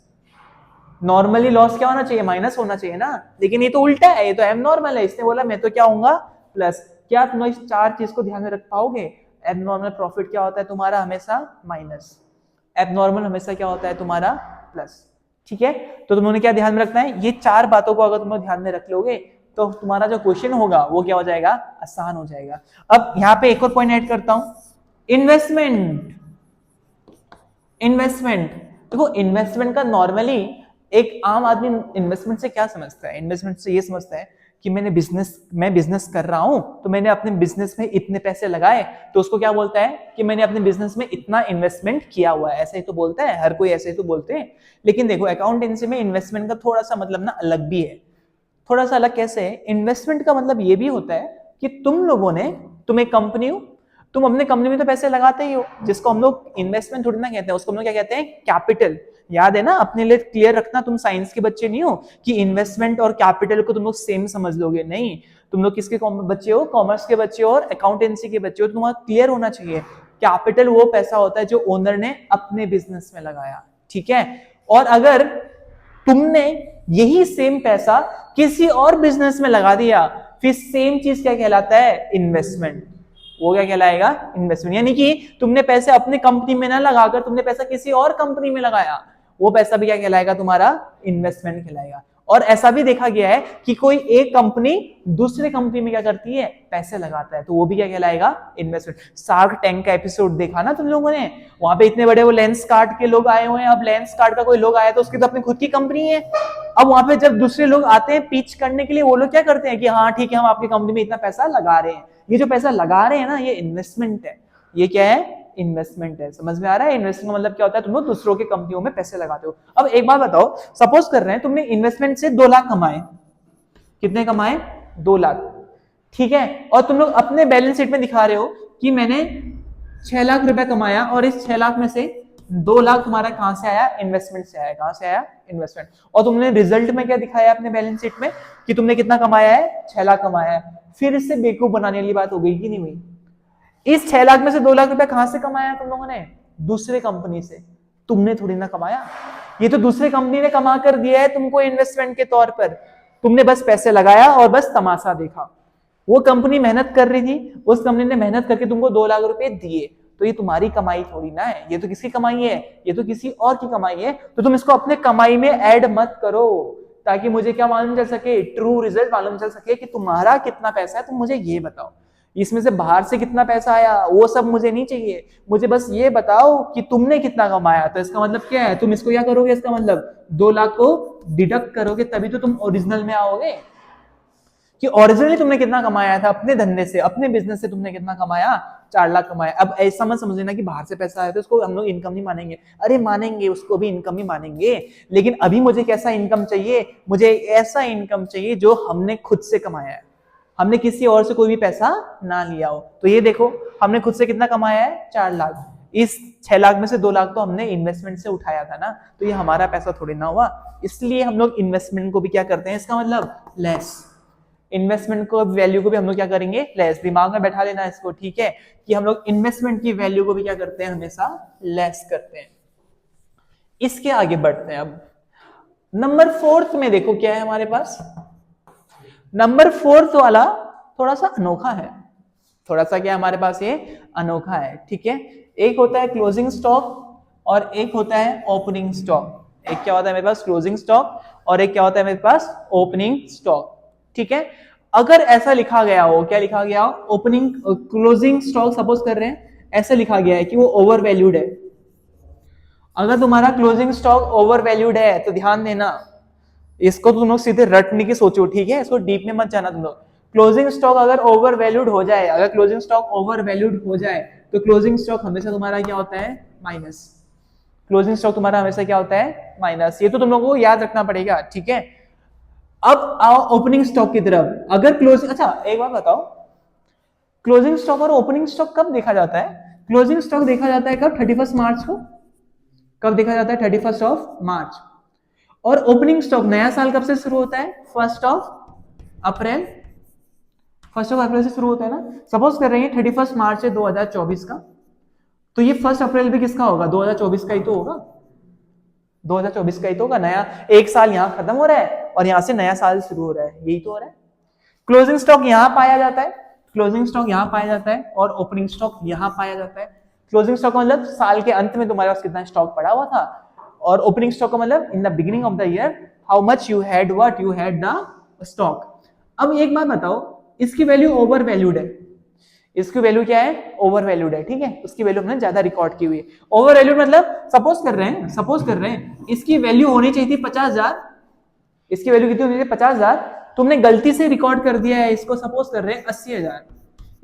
नॉर्मली लॉस क्या होना चाहिए, माइनस होना चाहिए ना। लेकिन ये तो उल्टा है, ये तो एबनॉर्मल है। इसने बोला मैं तो क्या होऊंगा, प्लस। क्या तुम इस 4 चीज को ध्यान में रख पाओगे? एबनॉर्मल प्रॉफिट क्या होता है तुम्हारा, हमेशा माइनस। एबनॉर्मल हमेशा क्या होता है तुम्हारा, प्लस। ठीक है, तो तुमने क्या ध्यान में रखना है, ये 4 बातों को अगर तुम लोग ध्यान में रख लोगे तो तुम्हारा जो क्वेश्चन होगा वो क्या हो जाएगा, आसान हो जाएगा। अब यहाँ पे एक और पॉइंट ऐड करता हूं, इन्वेस्टमेंट। इन्वेस्टमेंट देखो, इन्वेस्टमेंट का नॉर्मली एक आम आदमी इन्वेस्टमेंट से क्या समझता है, इन्वेस्टमेंट से ये समझता है कि मैं बिजनेस कर रहा हूं, तो मैंने अपने बिजनेस में इतने पैसे लगाए, तो उसको क्या बोलता है कि मैंने अपने बिजनेस में इतना इन्वेस्टमेंट किया हुआ है। ऐसे ही तो बोलता है, हर कोई ऐसे ही तो बोलते हैं। लेकिन देखो अकाउंटेंसी में इन्वेस्टमेंट का थोड़ा सा मतलब ना अलग भी है। थोड़ा सा अलग कैसे है, इन्वेस्टमेंट का मतलब ये भी होता है कि तुम एक कंपनी हो, तुम अपने कंपनी में तो पैसे लगाते ही हो, जिसको हम लोग इन्वेस्टमेंट थोड़ी ना कहते हैं, उसको हम लोग क्या कहते हैं, कैपिटल। याद है ना, अपने लिए क्लियर रखना, तुम साइंस के बच्चे नहीं हो कि इन्वेस्टमेंट और कैपिटल को तुम लोग सेम समझ लोगे। नहीं, तुम लोग किसके बच्चे हो, कॉमर्स के बच्चे हो और अकाउंटेंसी के बच्चे हो। तुम्हारा क्लियर होना चाहिए, कैपिटल वो पैसा होता है जो ओनर ने अपने बिजनेस में लगाया, ठीक है। और अगर तुमने यही सेम पैसा किसी और बिजनेस में लगा दिया, फिर सेम चीज क्या कहलाता है, इन्वेस्टमेंट। वो क्या कहलाएगा, इन्वेस्टमेंट। यानी कि तुमने पैसे अपनी कंपनी में ना लगाकर तुमने पैसा किसी और कंपनी में लगाया, वो पैसा भी क्या कहलाएगा, तुम्हारा इन्वेस्टमेंट कहलाएगा। और ऐसा भी देखा गया है कि कोई एक कंपनी दूसरे कंपनी में क्या करती है, पैसे लगाता है, तो वो भी क्या कहलाएगा, इन्वेस्टमेंट। शार्क टैंक का एपिसोड देखा ना तुम लोगों ने, वहां पे इतने बड़े वो लेंस कार्ड के लोग आए हुए हैं। अब लेंस कार्ड का कोई लोग आया तो उसकी तो अपनी खुद की कंपनी है। अब वहां पे जब दूसरे लोग आते हैं पिच करने के लिए, वो लोग क्या करते हैं कि हाँ ठीक है, हम आपकी कंपनी में इतना पैसा लगा रहे हैं। ये जो पैसा लगा रहे हैं ना, ये इन्वेस्टमेंट है। ये क्या है, इन्वेस्टमेंट है। समझ में आ रहा है, इन्वेस्टमेंट का मतलब क्या होता है, तुम लोग दूसरों की कंपनियों में पैसे लगाते हो। अब एक बात बताओ, सपोज कर रहे हैं तुमने इन्वेस्टमेंट से 2 लाख कमाए। कितने कमाए, 2 लाख, ठीक है। और तुम लोग अपने बैलेंस शीट में दिखा रहे हो कि मैंने 6 लाख रुपए कमाया, और इस 6 लाख में से 2 लाख तुम्हारा कहां से आया, इन्वेस्टमेंट से आया। कहां से आया, इन्वेस्टमेंट। और तुमने रिजल्ट में क्या दिखाया अपने बैलेंस शीट में कि तुमने कितना कमाया है, 6 लाख कमाया है। फिर इससे बेवकूफ बनाने वाली बात हो गई कि नहीं हुई? इस 6 लाख में से 2 लाख रुपए कहां से कमाया तुम लोगों ने, दूसरे कंपनी से। तुमने थोड़ी ना कमाया, ये तो दूसरे कंपनी ने कमा कर दिया है तुमको इन्वेस्टमेंट के तौर पर। तुमने बस पैसे लगाया और बस तमाशा देखा। वो कंपनी मेहनत कर रही थी, उस कंपनी ने मेहनत करके तुमको 2 लाख रुपए दिए, तो ये तुम्हारी कमाई थोड़ी ना है, ये तो किसकी कमाई है, ये तो किसी और की कमाई है। तो तुम इसको अपने कमाई में ऐड मत करो, ताकि मुझे क्या मालूम चल सके, ट्रू रिजल्ट मालूम चल सके कि तुम्हारा कितना पैसा है। तुम मुझे ये बताओ इसमें से बाहर से कितना पैसा आया, वो सब मुझे नहीं चाहिए, मुझे बस ये बताओ कि तुमने कितना कमाया। तो इसका मतलब क्या है, तुम इसको क्या करोगे, इसका मतलब 2 लाख को डिडक्ट करोगे, तभी तो तुम ओरिजिनल में आओगे कि ओरिजिनली तुमने कितना कमाया था अपने धंधे से, अपने बिजनेस से तुमने कितना कमाया, 4 लाख कमाया। अब ऐसा मत समझ लेना कि बाहर से पैसा आया तो उसको हम लोग इनकम नहीं मानेंगे, अरे मानेंगे, उसको भी इनकम ही मानेंगे। लेकिन अभी मुझे कैसा इनकम चाहिए, मुझे ऐसा इनकम चाहिए जो हमने खुद से कमाया है, हमने किसी और से कोई भी पैसा ना लिया हो। तो ये देखो हमने खुद से कितना कमाया है, 4 लाख। इस 6 लाख में से 2 लाख तो हमने इन्वेस्टमेंट से उठाया था ना, तो ये हमारा पैसा थोड़ी ना हुआ। इसलिए हम लोग इन्वेस्टमेंट को भी क्या करते हैं, इसका मतलब लेस, इन्वेस्टमेंट को वैल्यू को भी हम लोग क्या करेंगे, लेस। दिमाग में बैठा लेना इसको, ठीक है, कि हम लोग इन्वेस्टमेंट की वैल्यू को भी क्या करते हैं, हमेशा लेस करते हैं। इसके आगे बढ़ते हैं। अब नंबर 4 में देखो क्या है हमारे पास। नंबर 4 वाला थोड़ा सा अनोखा है, थोड़ा सा क्या हमारे पास ये अनोखा है, ठीक है। एक होता है क्लोजिंग स्टॉक और एक होता है ओपनिंग स्टॉक। एक क्या होता है मेरे पास क्लोजिंग स्टॉक और एक क्या होता है मेरे पास ओपनिंग स्टॉक, ठीक है। अगर ऐसा लिखा गया हो, क्या लिखा गया हो, ओपनिंग क्लोजिंग स्टॉक सपोज कर रहे हैं, ऐसा लिखा गया है कि वो ओवर वैल्यूड है। अगर तुम्हारा क्लोजिंग स्टॉक ओवर वैल्यूड है तो ध्यान देना, इसको तुम लोग सीधे रटने की सोचो, ठीक है, इसको डीप में मत जाना तुम लोग। क्लोजिंग स्टॉक अगर ओवर वैल्यूड हो जाए, अगर क्लोजिंग स्टॉक ओवर वैल्यूड हो जाए तो क्लोजिंग स्टॉक हमेशा तुम्हारा क्या होता है, माइनस। क्लोजिंग स्टॉक तुम्हारा हमेशा क्या होता है, माइनस। ये तो तुम लोगों को याद रखना पड़ेगा, ठीक है। अब आओ ओपनिंग स्टॉक की तरफ। अगर क्लोजिंग, अच्छा एक बात बताओ, क्लोजिंग स्टॉक और ओपनिंग स्टॉक कब देखा जाता है? क्लोजिंग स्टॉक देखा जाता है कब, 31 मार्च को। कब देखा जाता है, 31 ऑफ मार्च। और ओपनिंग स्टॉक नया साल कब से शुरू होता है, 1 अप्रैल। 1 अप्रैल से शुरू होता है ना। सपोज कर रहे हैं 31 मार्च है 2024 का, तो ये 1 अप्रैल भी किसका होगा, 2024 का ही तो होगा, 2024 का ही तो होगा। नया एक साल यहाँ खत्म हो रहा है और यहाँ से नया साल शुरू हो रहा है, यही तो हो रहा है। क्लोजिंग स्टॉक यहाँ पाया जाता है, क्लोजिंग स्टॉक यहाँ पाया जाता है और ओपनिंग स्टॉक यहाँ पाया जाता है। क्लोजिंग स्टॉक मतलब साल के अंत में तुम्हारे पास कितना स्टॉक पड़ा हुआ था, और ओपनिंग स्टॉक का मतलब in the beginning of the year how much you had, what you had the stock. अब एक बात बताओ, इसकी वैल्यू ओवर वैल्यूड है, इसकी वैल्यू क्या है, ओवर वैल्यूड है, ठीक है, उसकी वैल्यू हमने ज्यादा रिकॉर्ड की हुई है। ओवर वैल्यूड मतलब सपोज कर रहे हैं इसकी वैल्यू होनी चाहिए थी 50,000, इसकी वैल्यू कितनी होनी चाहिए 50,000, तुमने गलती से रिकॉर्ड कर दिया है इसको, सपोज कर रहे हैं 80,000,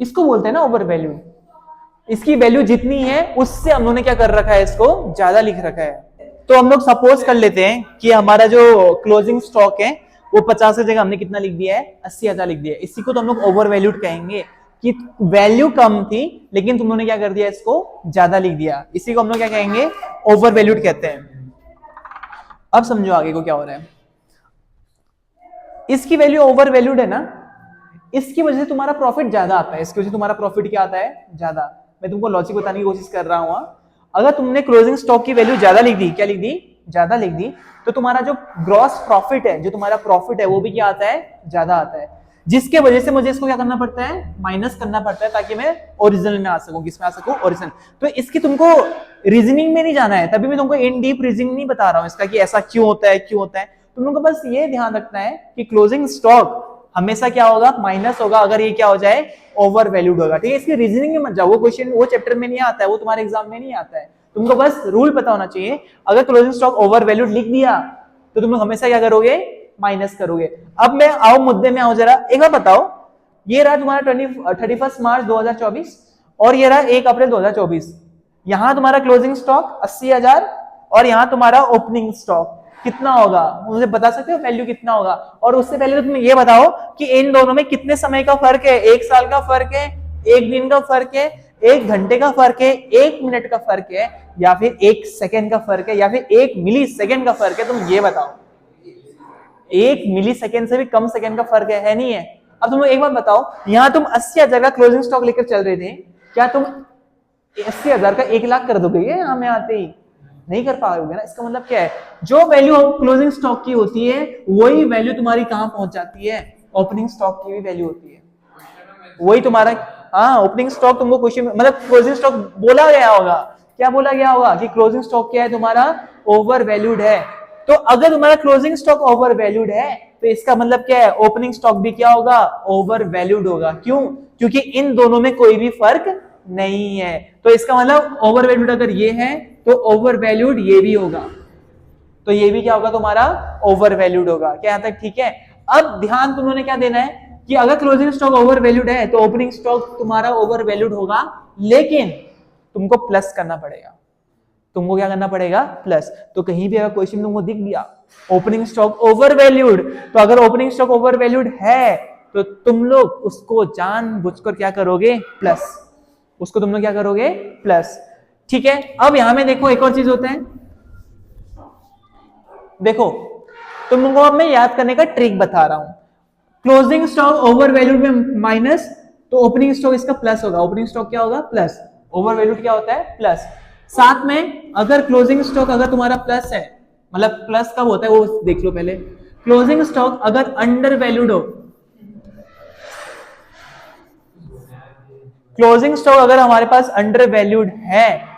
इसको बोलते हैं ना ओवर वैल्यूड। इसकी वैल्यू जितनी है उससे हम लोगों ने क्या कर रखा है, इसको ज्यादा लिख रखा है। तो हम लोग सपोज कर लेते हैं कि हमारा जो क्लोजिंग स्टॉक है वो 50 की जगह हमने कितना लिख दिया है, 80,000 लिख दिया है। इसी को तो हम लोग ओवर वैल्यूड कहेंगे कि वैल्यू कम थी लेकिन तुम लोगों ने क्या कर दिया, इसको ज्यादा लिख दिया। इसी को हम लोग क्या कहेंगे, ओवर वैल्यूड कहते हैं। अब समझो आगे को क्या हो रहा है। इसकी वैल्यू ओवर वैल्यूड है ना, इसकी वजह से तुम्हारा प्रॉफिट ज्यादा आता है, इसकी वजह से तुम्हारा प्रॉफिट क्या आता है, ज्यादा। मैं तुमको लॉजिक बताने की कोशिश कर रहा हूं। अगर तुमने क्लोजिंग स्टॉक की वैल्यू ज्यादा लिख दी, क्या लिख दी, ज्यादा लिख दी, तो तुम्हारा जो ग्रॉस प्रॉफिट है, जो तुम्हारा प्रॉफिट है वो भी क्या आता है, ज्यादा आता है, जिसके वजह से मुझे इसको क्या करना पड़ता है, माइनस करना पड़ता है, ताकि मैं ओरिजिनल में आ सकूं। किसमें आ सकूं, ओरिजिनल। तो इसकी तुमको रीजनिंग में नहीं जाना है, तभी मैं तुमको इन डीप रीजनिंग नहीं बता रहा हूं इसका कि ऐसा क्यों होता है, क्यों होता है। तुम लोगों को बस ये ध्यान रखना है कि क्लोजिंग स्टॉक हमेशा क्या होगा, माइनस होगा, अगर ये क्या हो जाए, ओवर वैल्यूड होगा, ठीक है। इसकी रीजनिंग में मत जाओ, वो क्वेश्चन वो चैप्टर में नहीं आता है, वो तुम्हारे एग्जाम में नहीं आता है। तुमको बस रूल पता होना चाहिए, अगर क्लोजिंग स्टॉक ओवर वैल्यूड लिख दिया तो तुम लोग हमेशा क्या करोगे, माइनस करोगे। अब मैं आओ मुद्दे में आओ जरा, एक बार बताओ, ये रहा तुम्हारा 31 मार्च 2024 और ये रहा 1 अप्रैल 2024। यहां तुम्हारा क्लोजिंग स्टॉक 80,000 और यहां तुम्हारा ओपनिंग स्टॉक कितना होगा, मुझे बता सकते हो वैल्यू कितना होगा? और उससे पहले तो तुम ये बताओ कि इन दोनों में कितने समय का फर्क है, 1 साल का फर्क है, 1 दिन का फर्क है, 1 घंटे का फर्क है, 1 मिनट का फर्क है, या फिर 1 सेकेंड का फर्क है, या फिर 1 मिली सेकेंड का फर्क है? तुम ये बताओ। 1 मिली सेकेंड से भी कम सेकेंड का फर्क है नहीं है? अब तुम लोग एक बात बताओ, यहां तुम 80,000 का क्लोजिंग स्टॉक लेकर चल रहे थे, क्या तुम 80,000 का 1 लाख कर दोगे यहां में आते ही? नहीं कर पाओगे ना। इसका मतलब क्या है, जो वैल्यू क्लोजिंग स्टॉक की होती है वही वैल्यू तुम्हारी कहां पहुंच जाती है, ओपनिंग स्टॉक की भी वैल्यू होती है, वही तुम्हारा हाँ ओपनिंग स्टॉक तुमको क्वेश्चन मतलब क्लोजिंग स्टॉक बोला गया होगा, क्या बोला गया होगा कि क्लोजिंग स्टॉक क्या है तुम्हारा, ओवर वैल्यूड है। तो अगर तुम्हारा क्लोजिंग स्टॉक ओवर वैल्यूड है तो इसका मतलब क्या है, ओपनिंग स्टॉक भी क्या होगा, ओवर वैल्यूड होगा। क्यों? क्योंकि इन दोनों में कोई भी फर्क नहीं है। तो इसका मतलब ओवर वैल्यूड अगर ये है तो ओवर वैल्यूड ये भी होगा, तो ये भी क्या होगा तुम्हारा, ओवर वैल्यूड होगा। क्या यहां तक ठीक है? अब ध्यान तुमने क्या देना है कि अगर क्लोजिंग स्टॉक ओवर वैल्यूड है तो ओपनिंग स्टॉक तुम्हारा ओवर वैल्यूड होगा, लेकिन तुमको प्लस करना पड़ेगा। तुमको क्या करना पड़ेगा, प्लस। तो कहीं भी अगर क्वेश्चन तुमको दिख गया ओपनिंग स्टॉक ओवर वैल्यूड, तो अगर ओपनिंग स्टॉक ओवर वैल्यूड है तो तुम लोग उसको जानबूझकर क्या करोगे, प्लस। उसको तुम लोग क्या करोगे, प्लस। ठीक है, अब यहां में देखो एक और चीज होता है, देखो तुमको अब मैं याद करने का ट्रिक बता रहा हूं। क्लोजिंग स्टॉक ओवर वैल्यूड में माइनस, तो ओपनिंग स्टॉक इसका प्लस होगा। ओपनिंग स्टॉक क्या होगा, प्लस। ओवर वैल्यूड क्या होता है, प्लस। साथ में अगर क्लोजिंग स्टॉक अगर तुम्हारा प्लस है, मतलब प्लस कब होता है वो देख लो पहले। क्लोजिंग स्टॉक अगर अंडर वैल्यूड हो, क्लोजिंग स्टॉक अगर हमारे पास अंडर वैल्यूड है,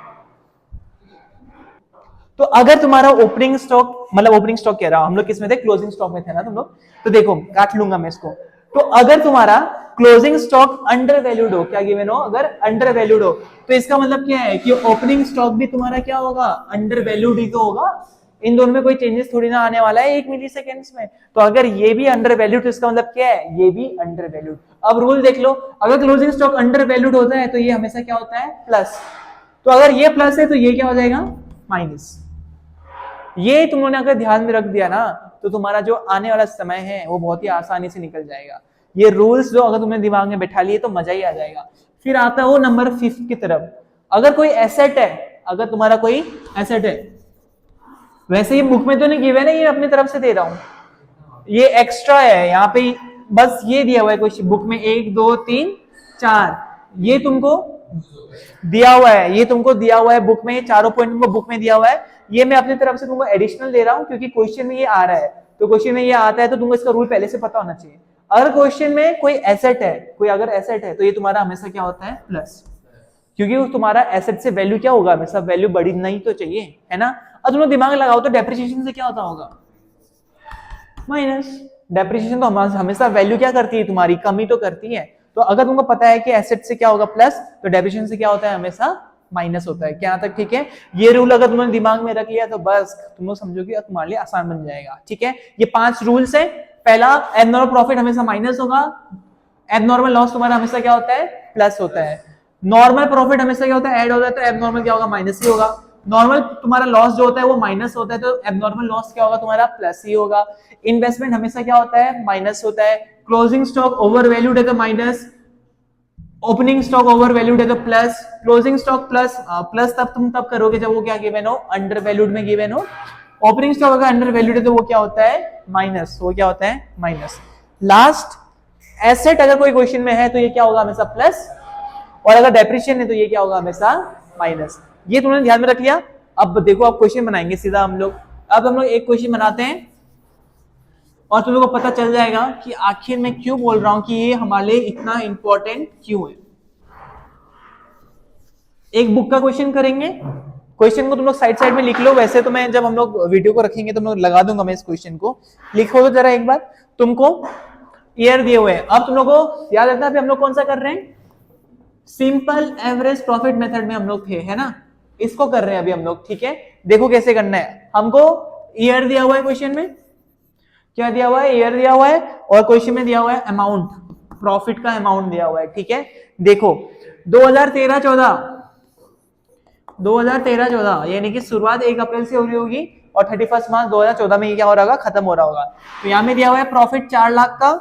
तो अगर तुम्हारा ओपनिंग स्टॉक, मतलब ओपनिंग स्टॉक कह रहा हूं, हम लोग किस में थे, क्लोजिंग स्टॉक में थे ना तुम लोग, तो देखो काट लूंगा मैं इसको। तो अगर तुम्हारा क्लोजिंग स्टॉक अंडर वैल्यूड हो, क्या गिवन हो, अगर अंडर वैल्यूड हो, तो इसका मतलब क्या है कि ओपनिंग स्टॉक भी तुम्हारा क्या होगा, अंडर वैल्यूड ही तो होगा। इन दोनों में कोई चेंजेस थोड़ी ना आने वाला है 1 मिली सेकेंड्स में। तो अगर ये भी अंडर वैल्यूड, तो इसका मतलब क्या है, ये भी अंडर वैल्यूड। अब रूल देख लो, अगर क्लोजिंग स्टॉक अंडर वैल्यूड होता है तो ये हमेशा क्या होता है, प्लस। तो अगर ये प्लस है तो ये क्या हो जाएगा, माइनस। ये तुम लोगों ने अगर ध्यान में रख दिया ना, तो तुम्हारा जो आने वाला समय है वो बहुत ही आसानी से निकल जाएगा। ये रूल्स जो अगर तुमने दिमाग में बैठा लिए तो मजा ही आ जाएगा। फिर आता है वो नंबर 5 की तरफ। अगर कोई एसेट है, अगर तुम्हारा कोई एसेट है, वैसे ये बुक में तो नहीं गिवन है, ये अपनी तरफ से दे रहा हूं, ये एक्स्ट्रा है यहाँ पे, बस ये दिया हुआ है कुछ बुक में 1 2 3 4, ये तुमको दिया हुआ है, ये तुमको दिया हुआ है बुक में, ये चारों पॉइंट तुमको बुक में दिया हुआ है। ये मैं अपनी तरफ से तुमको एडिशनल दे रहा हूं क्योंकि क्वेश्चन में ये आ रहा है, तो क्वेश्चन में ये आता है तो तुमको इसका रूल पहले से पता होना चाहिए। अगर क्वेश्चन में कोई एसेट है, कोई अगर एसेट है, तो ये तुम्हारा हमेशा क्या होता है, प्लस। क्योंकि वो तुम्हारा एसेट से वैल्यू क्या होगा, हमेशा वैल्यू बढ़ी नहीं तो चाहिए, है ना। अब तुम लोग दिमाग लगाओ तो डेप्रिसिएशन से क्या होता होगा, माइनस। डेप्रिसिएशन तो हमेशा वैल्यू क्या करती है, तुम्हारी कमी तो करती है। तो अगर तुमको पता है कि एसेट से क्या होगा, प्लस, तो डेप्रिसिएशन से क्या होता है, हमेशा माइनस होता है। क्या तक ठीक है? ये रूल अगर तुमने दिमाग में रख लिया तो बस तुम लोग समझो कि तुम्हारे लिए आसान बन जाएगा। ठीक है, ये 5 रूल्स है। पहला, एबनॉर्मल प्रॉफिट हमेशा माइनस होगा, एबनॉर्मल लॉस तुम्हारा हमेशा क्या होता है, प्लस होता है। नॉर्मल प्रॉफिट हमेशा क्या होता है, ऐड होता है, तो एबनॉर्मल क्या होगा, माइनस ही होगा। नॉर्मल तुम्हारा लॉस जो होता है वो माइनस होता है, तो एबनॉर्मल लॉस क्या होगा तुम्हारा, प्लस ही होगा। इन्वेस्टमेंट हमेशा क्या होता है, माइनस होता है। क्लोजिंग स्टॉक ओवर वैल्यूड है तो minus, opening stock over valued है तो plus. Closing stock plus, plus तब करोगे जब वो क्या गिवन हो, अंडर वैल्यूड में गिवन हो। ओपनिंग स्टॉक अगर अंडर वैल्यूड है तो वो क्या होता है, माइनस। वो क्या होता है, माइनस। लास्ट, एसेट अगर कोई क्वेश्चन में है तो ये क्या होगा, हमेशा प्लस, और अगर डेप्रिसिएशन है तो ये क्या होगा, हमेशा माइनस। ये तुमने ध्यान में रख लिया। अब देखो आप क्वेश्चन बनाएंगे सीधा हम लोग। अब हम लोग एक क्वेश्चन बनाते हैं और तुम लोगों को पता चल जाएगा कि आखिर मैं क्यों बोल रहा हूं कि ये हमारे लिए इतना इंपॉर्टेंट क्यों है। एक बुक का क्वेश्चन करेंगे, क्वेश्चन को तुम लोग साइड साइड में लिख लो। वैसे तो मैं जब हम लोग वीडियो को रखेंगे तो मैं लगा दूंगा मैं इस क्वेश्चन को, लिखो तो जरा एक बार। तुमको ईयर दिए हुए हैं, अब तुम लोग को याद रखना है हम लोग कौन सा कर रहे हैं, सिंपल एवरेज प्रॉफिट मेथड में हम लोग थे, है ना। इसको कर रहे हैं अभी हम लोग। ठीक है, देखो कैसे करना है। हमको ईयर दिया हुआ है क्वेश्चन में, क्या दिया हुआ है, ईयर दिया हुआ है, और क्वेश्चन में दिया हुआ है अमाउंट, प्रॉफिट का अमाउंट दिया हुआ है। ठीक है, देखो 2013-14 यानी कि शुरुआत 1 अप्रैल से हो रही होगी और 31 मार्च 2014 में ये क्या हो रहा होगा, खत्म हो रहा होगा। तो यहां में दिया हुआ है प्रॉफिट 4 लाख का,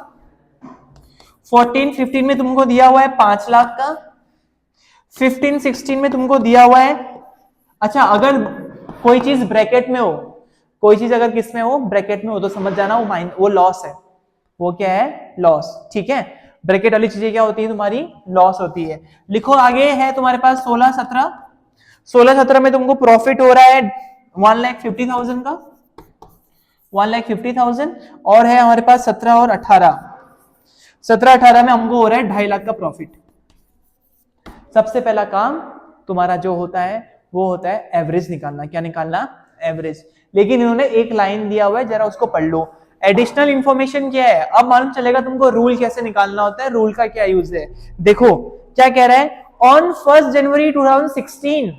14-15 में तुमको दिया हुआ है 5 लाख का, 15-16 में तुमको दिया हुआ है। अच्छा, अगर कोई चीज ब्रैकेट में हो, कोई चीज अगर किस में हो, ब्रैकेट में हो, तो समझ जाना वो लॉस है। वो क्या है, लॉस। ठीक है, ब्रैकेट वाली चीजें क्या होती है, तुम्हारी लॉस होती है। लिखो आगे है तुम्हारे पास 16-17 में तुमको प्रॉफिट हो रहा है 1,50,000 का, 1,50,000, और है हमारे पास 17 और 18 में हमको हो रहा है 2.5 लाख का प्रॉफिट। सबसे पहला काम तुम्हारा जो होता है वो होता है एवरेज निकालना। क्या निकालना? एवरेज। लेकिन इन्होंने एक लाइन दिया हुआ है, जरा उसको पढ़ लो। एडिशनल इंफॉर्मेशन क्या है, अब मालूम चलेगा तुमको रूल कैसे निकालना होता है, रूल का क्या यूज है। देखो क्या कह रहा है, ऑन 1 जनवरी 2016।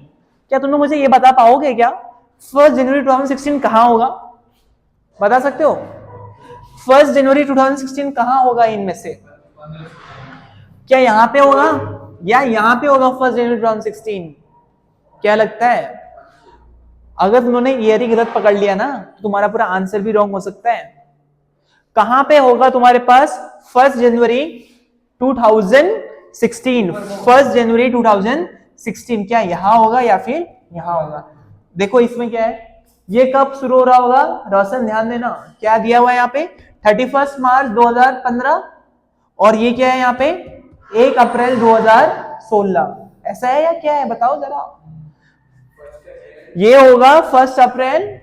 क्या तुम लोग मुझे ये बता पाओगे क्या 1 जनवरी 2016 कहां होगा? बता सकते हो 1 जनवरी 2016 कहां होगा? इनमें से क्या यहां पे होगा या यहां पे होगा 1 जनवरी 2016? क्या लगता है? अगर तुमने ईयर ही गलत पकड़ लिया ना तो तुम्हारा पूरा आंसर भी रॉन्ग हो सकता है। कहां पे होगा तुम्हारे पास 1 जनवरी 2016? 1 जनवरी 2016 क्या यहां होगा या फिर यहां होगा? देखो इसमें क्या है, ये कब शुरू हो रहा होगा? रोशन ध्यान देना, क्या दिया हुआ है यहाँ पे 31 मार्च 2015, और ये क्या है यहाँ पे 1 अप्रैल 2016। ऐसा है या क्या है बताओ जरा। ये होगा 1 अप्रैल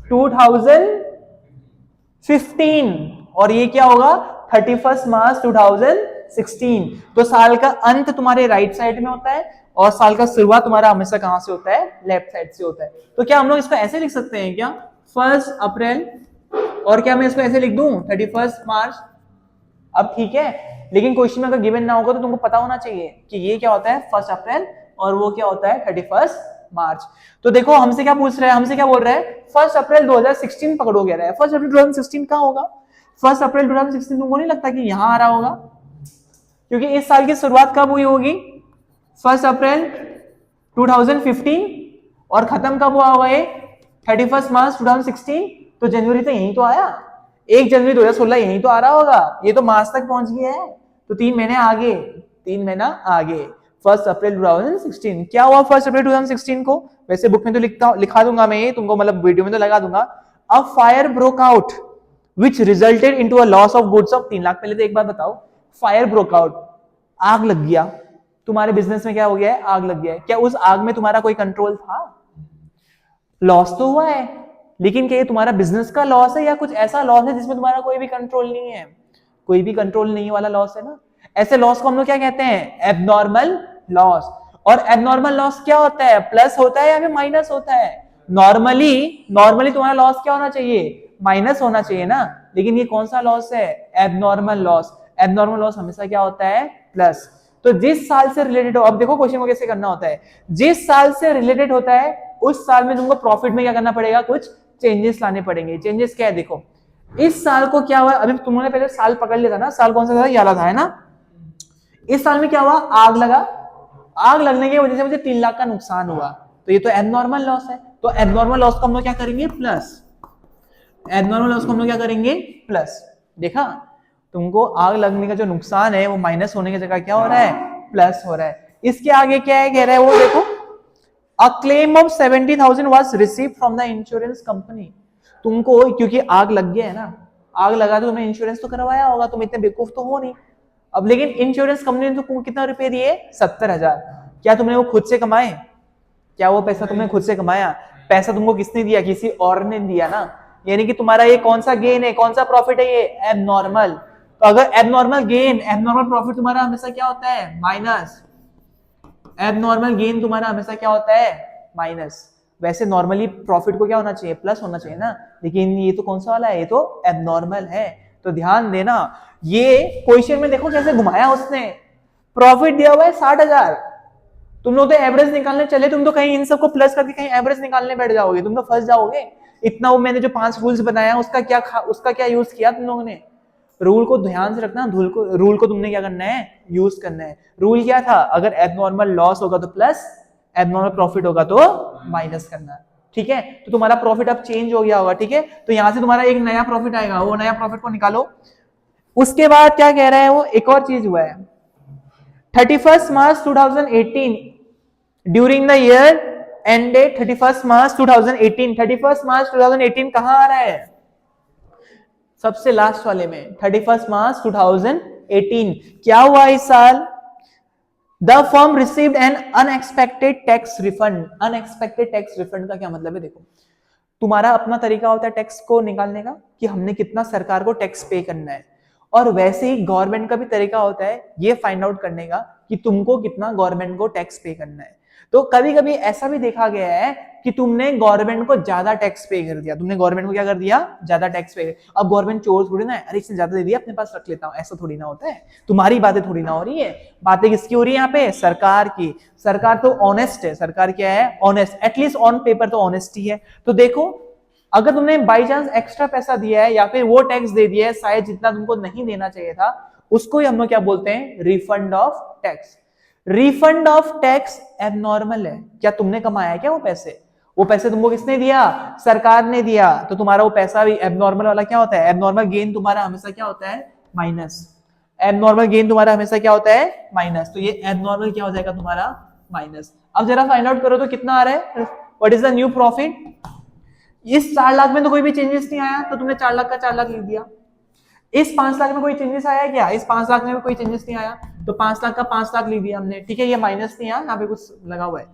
2015 और ये क्या होगा 31 मार्च 2016। तो साल का अंत तुम्हारे राइट साइड में होता है और साल का शुरुआत तुम्हारा हमेशा कहां से होता है? लेफ्ट साइड से होता है। तो क्या हम लोग इसको ऐसे लिख सकते हैं क्या 1 अप्रैल, और क्या मैं इसको ऐसे लिख दूं 31 मार्च? अब ठीक है, लेकिन क्वेश्चन में अगर गिवन ना होगा तो तुमको पता होना चाहिए कि ये क्या होता है 1 अप्रैल और वो क्या होता है 31 मार्च। तो देखो हमसे क्या पूछ रहा है, हमसे क्या बोल रहा है 1 अप्रैल 2016 पकड़ो कह रहा है। 1 अप्रैल 2016 कहां होगा? 1 अप्रैल 2016 तुमको नहीं लगता कि यहां आ रहा होगा? क्योंकि इस साल की शुरुआत कब हुई होगी 1 अप्रैल 2015 और खत्म कब हुआ होगा ये 31 मार्च 2016। तो जनवरी तो यहीं तो आया, 1 जनवरी 2016 यहीं तो आ रहा होगा। ये तो मार्च तक पहुंच गया है, तो 3 महीने आगे, 3 महीना आगे 1 अप्रैल 2016। क्या हुआ 1 अप्रैल 2016 को? वैसे बुक में तो लिखा दूंगा मैं ये तुमको, मतलब वीडियो में तो लगा दूंगा। A fire broke out which resulted into a loss of goods of 3 lakh. पहले तो एक बार बताओ, फायर ब्रोक आउट, आग लग गया तुम्हारे बिजनेस में, क्या हो गया है? आग लग गया है। क्या उस आग में तुम्हारा कोई कंट्रोल था? लॉस तो हुआ है, लेकिन क्या ये तुम्हारा बिजनेस का लॉस है या कुछ ऐसा लॉस है जिसमें तुम्हारा कोई भी कंट्रोल नहीं है? कोई भी कंट्रोल नहीं वाला लॉस है ना। ऐसे लॉस को हम लोग क्या कहते हैं? Abnormal loss. और एबनॉर्मल लॉस क्या होता है? प्लस होता है या फिर माइनस होता है? नॉर्मली तुम्हारा लॉस क्या होना चाहिए? माइनस होना चाहिए ना। लेकिन ये कौन सा लॉस है? Abnormal loss. एबनॉर्मल लॉस हमेशा क्या होता है? प्लस। तो जिस साल से रिलेटेड हो, अब देखो क्वेश्चन को कैसे करना होता है, जिस साल से रिलेटेड होता है उस साल में तुमको प्रॉफिट में क्या करना पड़ेगा? कुछ चेंजेस लाने पड़ेंगे। चेंजेस क्या है? देखो इस साल को क्या हुआ, अभी तुमने पहले साल पकड़ लिया था ना, साल कौन सा था? ये वाला था, है ना। इस साल में क्या हुआ? आग लगा, आग लगने की वजह से मुझे 3 लाख का नुकसान हुआ, तो ये तो एबनॉर्मल लॉस है। तो एबनॉर्मल लॉस को हम लोग क्या करेंगे? प्लस। एबनॉर्मल लॉस को हम लोग क्या करेंगे? प्लस। देखा, तुमको आग लगने का जो नुकसान है वो माइनस होने की जगह क्या हो रहा है? प्लस हो रहा है। इसके आगे क्या है कह रहा है वो देखो, A claim of 70,000 was received from the insurance company। तुमको क्योंकि आग लग गया है ना, आग लगा तो तुमने इंश्योरेंस तो करवाया होगा, तुम इतने बेवकूफ तो हो नहीं। अब लेकिन इंश्योरेंस कंपनी ने तुमको कितना रुपए दिए? 70,000। क्या तुमने वो खुद से कमाए? क्या वो पैसा तुमने खुद से कमाया? पैसा तुमको किसने दिया? किसी और ने दिया ना। यानी कि तुम्हारा ये कौन सा गेन है, कौन सा प्रॉफिट है? ये एबनॉर्मल। तो अगर एबनॉर्मल गेन, एबनॉर्मल प्रॉफिट तुम्हारा हमेशा क्या होता है? माइनस। एबनॉर्मल गेन तुम्हारा हमेशा क्या होता है? माइनस। वैसे नॉर्मली प्रॉफिट को क्या होना चाहिए? प्लस होना चाहिए ना, लेकिन ये तो कौन सा वाला है? ये तो एबनॉर्मल है। तो ध्यान देना, ये क्वेश्चन में देखो कैसे घुमाया उसने। प्रॉफिट दिया हुआ है 60,000, तुम लोग तो एवरेज निकालने चले, तुम तो कहीं इन सबको प्लस करके कहीं एवरेज निकालने बैठ जाओगे, तुम तो फंस जाओगे। इतना वो मैंने जो 5 रूल्स बनाया उसका क्या यूज किया तुम लोगों ने? रूल को ध्यान से रखना, रूल को तुमने क्या करना है? यूज करना है। रूल क्या था? अगर एबनॉर्मल लॉस होगा तो प्लस, एबनॉर्मल प्रॉफिट होगा तो माइनस करना। ठीक है, तो तुम्हारा प्रॉफिट अब चेंज हो गया होगा। ठीक है, तो यहां से तुम्हारा एक नया प्रॉफिट आएगा, वो नया प्रॉफिट को निकालो। उसके बाद क्या कह रहा है वो, एक और चीज हुआ है 31 मार्च 2018 ड्यूरिंग द ईयर एंडेड 31 मार्च 2018। 31 मार्च 2018 कहां आ रहा है? सबसे लास्ट वाले में 31 मार्च 2018। क्या हुआ इस साल? The firm received an unexpected tax refund. Unexpected tax refund का क्या मतलब है? देखो तुम्हारा अपना तरीका होता है टैक्स को निकालने का कि हमने कितना सरकार को टैक्स पे करना है, और वैसे ही गवर्नमेंट का भी तरीका होता है ये फाइंड आउट करने का कि तुमको कितना गवर्नमेंट को टैक्स पे करना है। तो कभी कभी ऐसा भी देखा गया है कि तुमने गवर्नमेंट को ज्यादा टैक्स पे कर दिया, तुमने गवर्नमेंट को क्या कर दिया, ज्यादा टैक्स पे। अब गवर्नमेंट चोर थोड़ी ना है, अरे इसने ज्यादा दे दिया अपने पास रख लेता हूं, ऐसा थोड़ी ना होता है। तुम्हारी बातें थोड़ी ना हो रही है, बातें किसकी हो रही है यहाँ पे, सरकार की। सरकार तो ऑनेस्ट है, सरकार क्या है, ऑनेस्ट, एटलीस्ट ऑन पेपर तो ऑनेस्ट ही है। तो देखो अगर तुमने बाई चांस एक्स्ट्रा पैसा दिया है या फिर वो टैक्स दे दिया है शायद जितना तुमको नहीं देना चाहिए था, उसको ही हम लोग क्या बोलते हैं, refund of tax. Refund of tax abnormal है। क्या तुमने कमाया है क्या वो पैसे, वो पैसे तुमको किसने दिया, सरकार ने दिया, तो तुम्हारा वो पैसा भी एबनॉर्मल वाला क्या होता है, एबनॉर्मल गेन तुम्हारा हमेशा क्या होता है, माइनस। एबनॉर्मल गेन तुम्हारा हमेशा क्या होता है, माइनस। तो ये एबनॉर्मल क्या हो जाएगा तुम्हारा, माइनस। अब जरा फाइंड आउट करो तो कितना आ रहा है, what is the new profit. इस 4 लाख में तो कोई भी चेंजेस नहीं आया, तो तुमने 4 लाख का 4 लाख लिख दिया। इस 5 लाख में कोई चेंजेस आया क्या, इस 5 लाख में कोई चेंजेस नहीं आया, तो 5 लाख का 5 लाख लिख दिया हमने, ठीक है, ये माइनस नहीं आया, यहाँ पे कुछ लगा हुआ है।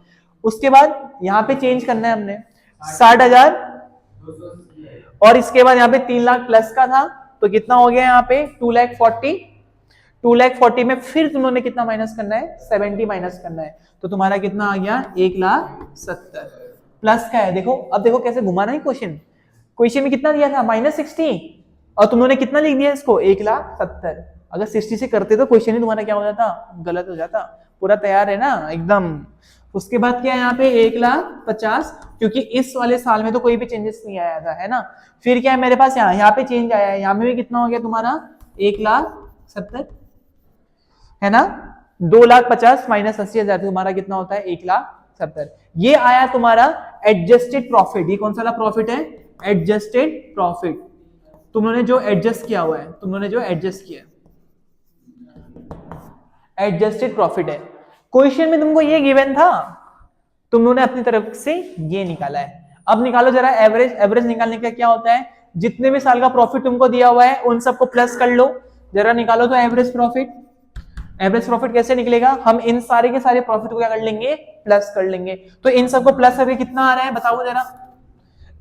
उसके बाद यहाँ पे चेंज करना है हमने 60,000, और इसके बाद यहाँ पे 3 लाख प्लस का था, तो कितना हो गया यहाँ पे 2,40,000। 2,40,000 में फिर तुमने कितना माइनस करना है, 70 माइनस करना है, तो तुम्हारा कितना आ गया 1,70,000। प्लस का है, देखो अब देखो कैसे घुमाना है क्वेश्चन। क्वेश्चन में कितना दिया था, -60, और तुमने कितना लिख दिया इसको, 1,70,000। अगर 60 से करते तो क्वेश्चन ही तुम्हारा क्या हो जाता, गलत हो जाता। पूरा तैयार है ना एकदम। उसके बाद क्या है यहाँ पे 1,50,000, क्योंकि इस वाले साल में तो कोई भी चेंजेस नहीं आया था, है ना। फिर क्या है मेरे पास, यहाँ पे चेंज आया है, यहाँ में भी कितना हो गया तुम्हारा 1,70,000, है ना। 2,50,000 माइनस 80,000 तुम्हारा कितना होता है, 1,70,000। ये आया तुम्हारा एडजस्टेड प्रॉफिट। ये कौन सा प्रॉफिट है, एडजस्टेड प्रॉफिट। तुमने जो एडजस्ट किया हुआ है, तुमने जो एडजस्ट किया एडजस्टेड प्रॉफिट है। क्वेश्चन में तुमको ये गिवन था, तुमने अपनी तरफ से ये निकाला है। अब निकालो जरा एवरेज। एवरेज निकालने का क्या होता है, जितने भी साल का प्रॉफिट तुमको दिया हुआ है उन सबको प्लस कर लो, जरा निकालो तो एवरेज प्रॉफिट। एवरेज प्रॉफिट कैसे निकलेगा, हम इन सारे के सारे प्रॉफिट को क्या कर लेंगे, प्लस कर लेंगे। तो इन सबको प्लस करके कितना आ रहा है बताओ जरा,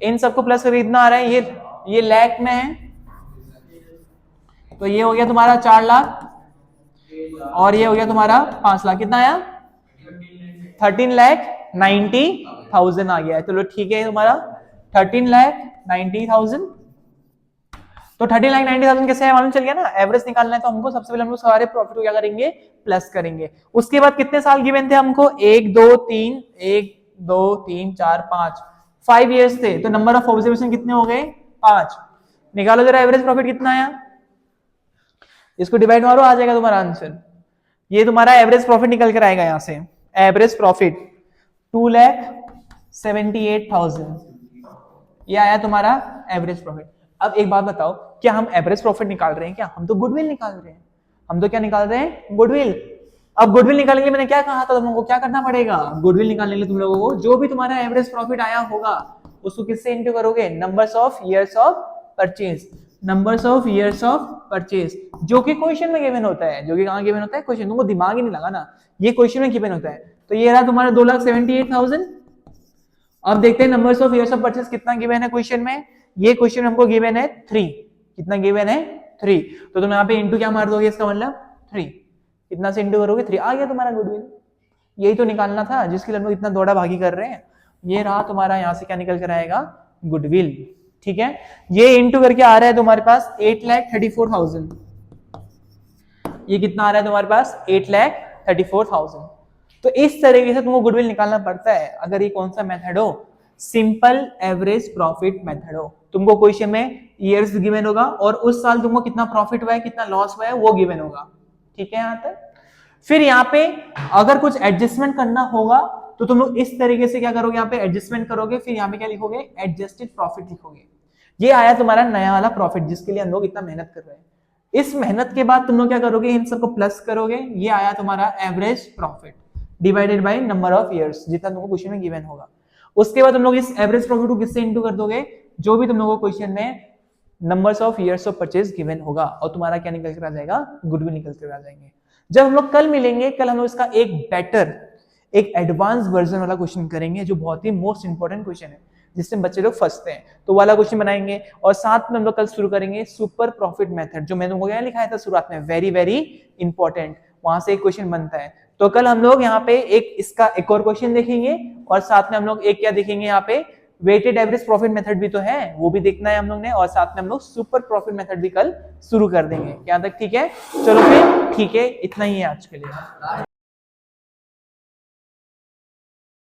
इन सबको प्लस करके कितना आ रहा है, ये लाख में है, तो ये हो गया तुम्हारा 4 लाख, और ये हो गया तुम्हारा 5 लाख। कितना आया, 13,90,000 आ गया है। चलो ठीक है, तुम्हारा 13,90,000। तो 13,90,000 कैसे है मालूम चल गया ना। एवरेज निकालना है तो हमको सबसे पहले हम लोग सारे प्रॉफिट को क्या करेंगे, प्लस करेंगे। उसके बाद कितने साल गिवन थे हमको, 1 2 3 4 5 इयर्स थे, तो नंबर ऑफ ऑब्जर्वेशन कितने हो गए, 5। निकालो जरा एवरेज प्रॉफिट कितना आया, इसको डिवाइड मारो, आ जाएगा तुम्हारा आंसर। ये तुम्हारा एवरेज प्रॉफिट निकल कर आएगा यहाँ से। एवरेज प्रॉफिट 2,78,000, ये आया तुम्हारा एवरेज प्रॉफिट। अब एक बात बताओ, क्या हम एवरेज प्रॉफिट निकाल रहे हैं क्या, हम तो गुडविल निकाल रहे हैं। हम तो क्या निकाल रहे हैं, गुडविल। अब गुडविल निकालने के लिए मैंने क्या कहा था, तुम लोगों को क्या करना पड़ेगा, गुडविल निकालने के लिए तुम लोगों को जो भी तुम्हारा एवरेज प्रॉफिट आया होगा उसको किससे इंटू करोगे, numbers of years of purchase. Numbers of years of purchase जो कि क्वेश्चन में गिवन होता है, जो कि कहां गिवन होता है, क्वेश्चन। तुमको दिमाग ही नहीं लगा ना, ये क्वेश्चन में गिवन होता है। तो ये रहा तुम्हारा 2,78,000। अब देखते हैं numbers of years of purchase कितना गिवन है क्वेश्चन में। ये क्वेश्चन में हमको गिवन है 3। कितना गिवन है, 3। तो तुम यहाँ पे इंटू क्या मार दोगे, इसका मतलब 3। कितना से इंटू करोगे, 3। आ गया तुम्हारा गुडविल। यही तो निकालना था जिसके लिए हम लोग इतना दौड़ा भागी कर रहे हैं। ये रहा तुम्हारा, यहाँ से क्या निकल कर आएगा, गुडविल। ठीक है, ये इंटू करके आ रहा है तुम्हारे पास 8,34,000। ये कितना आ रहा है तुम्हारे पास, 8,34,000। तो इस तरीके से तुमको गुडविल निकालना पड़ता है अगर ये कौन सा मेथड हो, सिंपल एवरेज प्रॉफिट मेथड हो। तुमको क्वेश्चन में ईयर्स गिवन होगा और उस साल तुमको कितना प्रॉफिट हुआ है, कितना लॉस हुआ है वो गिवन होगा। ठीक है, यहाँ तक। फिर यहाँ पे अगर कुछ एडजस्टमेंट करना होगा तो तुम लोग इस तरीके से क्या करोगे, यहाँ पे एडजस्टमेंट करोगे, फिर यहाँ पे क्या लिखोगे, एडजस्टेड प्रॉफिट लिखोगे। ये आया तुम्हारा नया वाला प्रॉफिट जिसके लिए हम लोग इतना मेहनत कर रहे हैं। इस मेहनत के बाद तुम लोग क्या करोगे, इन सबको प्लस करोगे। ये आया तुम्हारा average profit divided by number of years, जितना तुमको क्वेश्चन में गिवन होगा। उसके बाद तुम लोग इस एवरेज प्रॉफिट को किससे इंटू कर दोगे, जो भी तुम लोगों को क्वेश्चन में numbers of years of purchase given होगा, और तुम्हारा क्या निकल कर आ जाएगा, गुडविल निकल कर आ जाएंगे। जब हम लोग कल मिलेंगे, कल हम लोग इसका एक बेटर, एक एडवांस वर्जन वाला क्वेश्चन करेंगे जो बहुत ही मोस्ट इंपॉर्टेंट क्वेश्चन है जिससे बच्चे लोग फंसते हैं, तो वाला क्वेश्चन बनाएंगे। और साथ में हम लोग कल शुरू करेंगे सुपर प्रॉफिट मेथड, जो मैंने तुमको क्या लिखाया था शुरुआत में, वेरी वेरी इंपॉर्टेंट। वहां से एक क्वेश्चन बनता है तो कल हम लोग यहाँ पे इसका एक और क्वेश्चन देखेंगे और साथ में हम लोग एक क्या देखेंगे, यहाँ पे वेटेड एवरेज प्रॉफिट मेथड भी तो है, वो भी देखना है हम लोग ने, और साथ में हम लोग सुपर प्रॉफिट मेथड भी कल शुरू कर देंगे। यहाँ तक ठीक है? चलो फिर ठीक है, इतना ही है आज के लिए।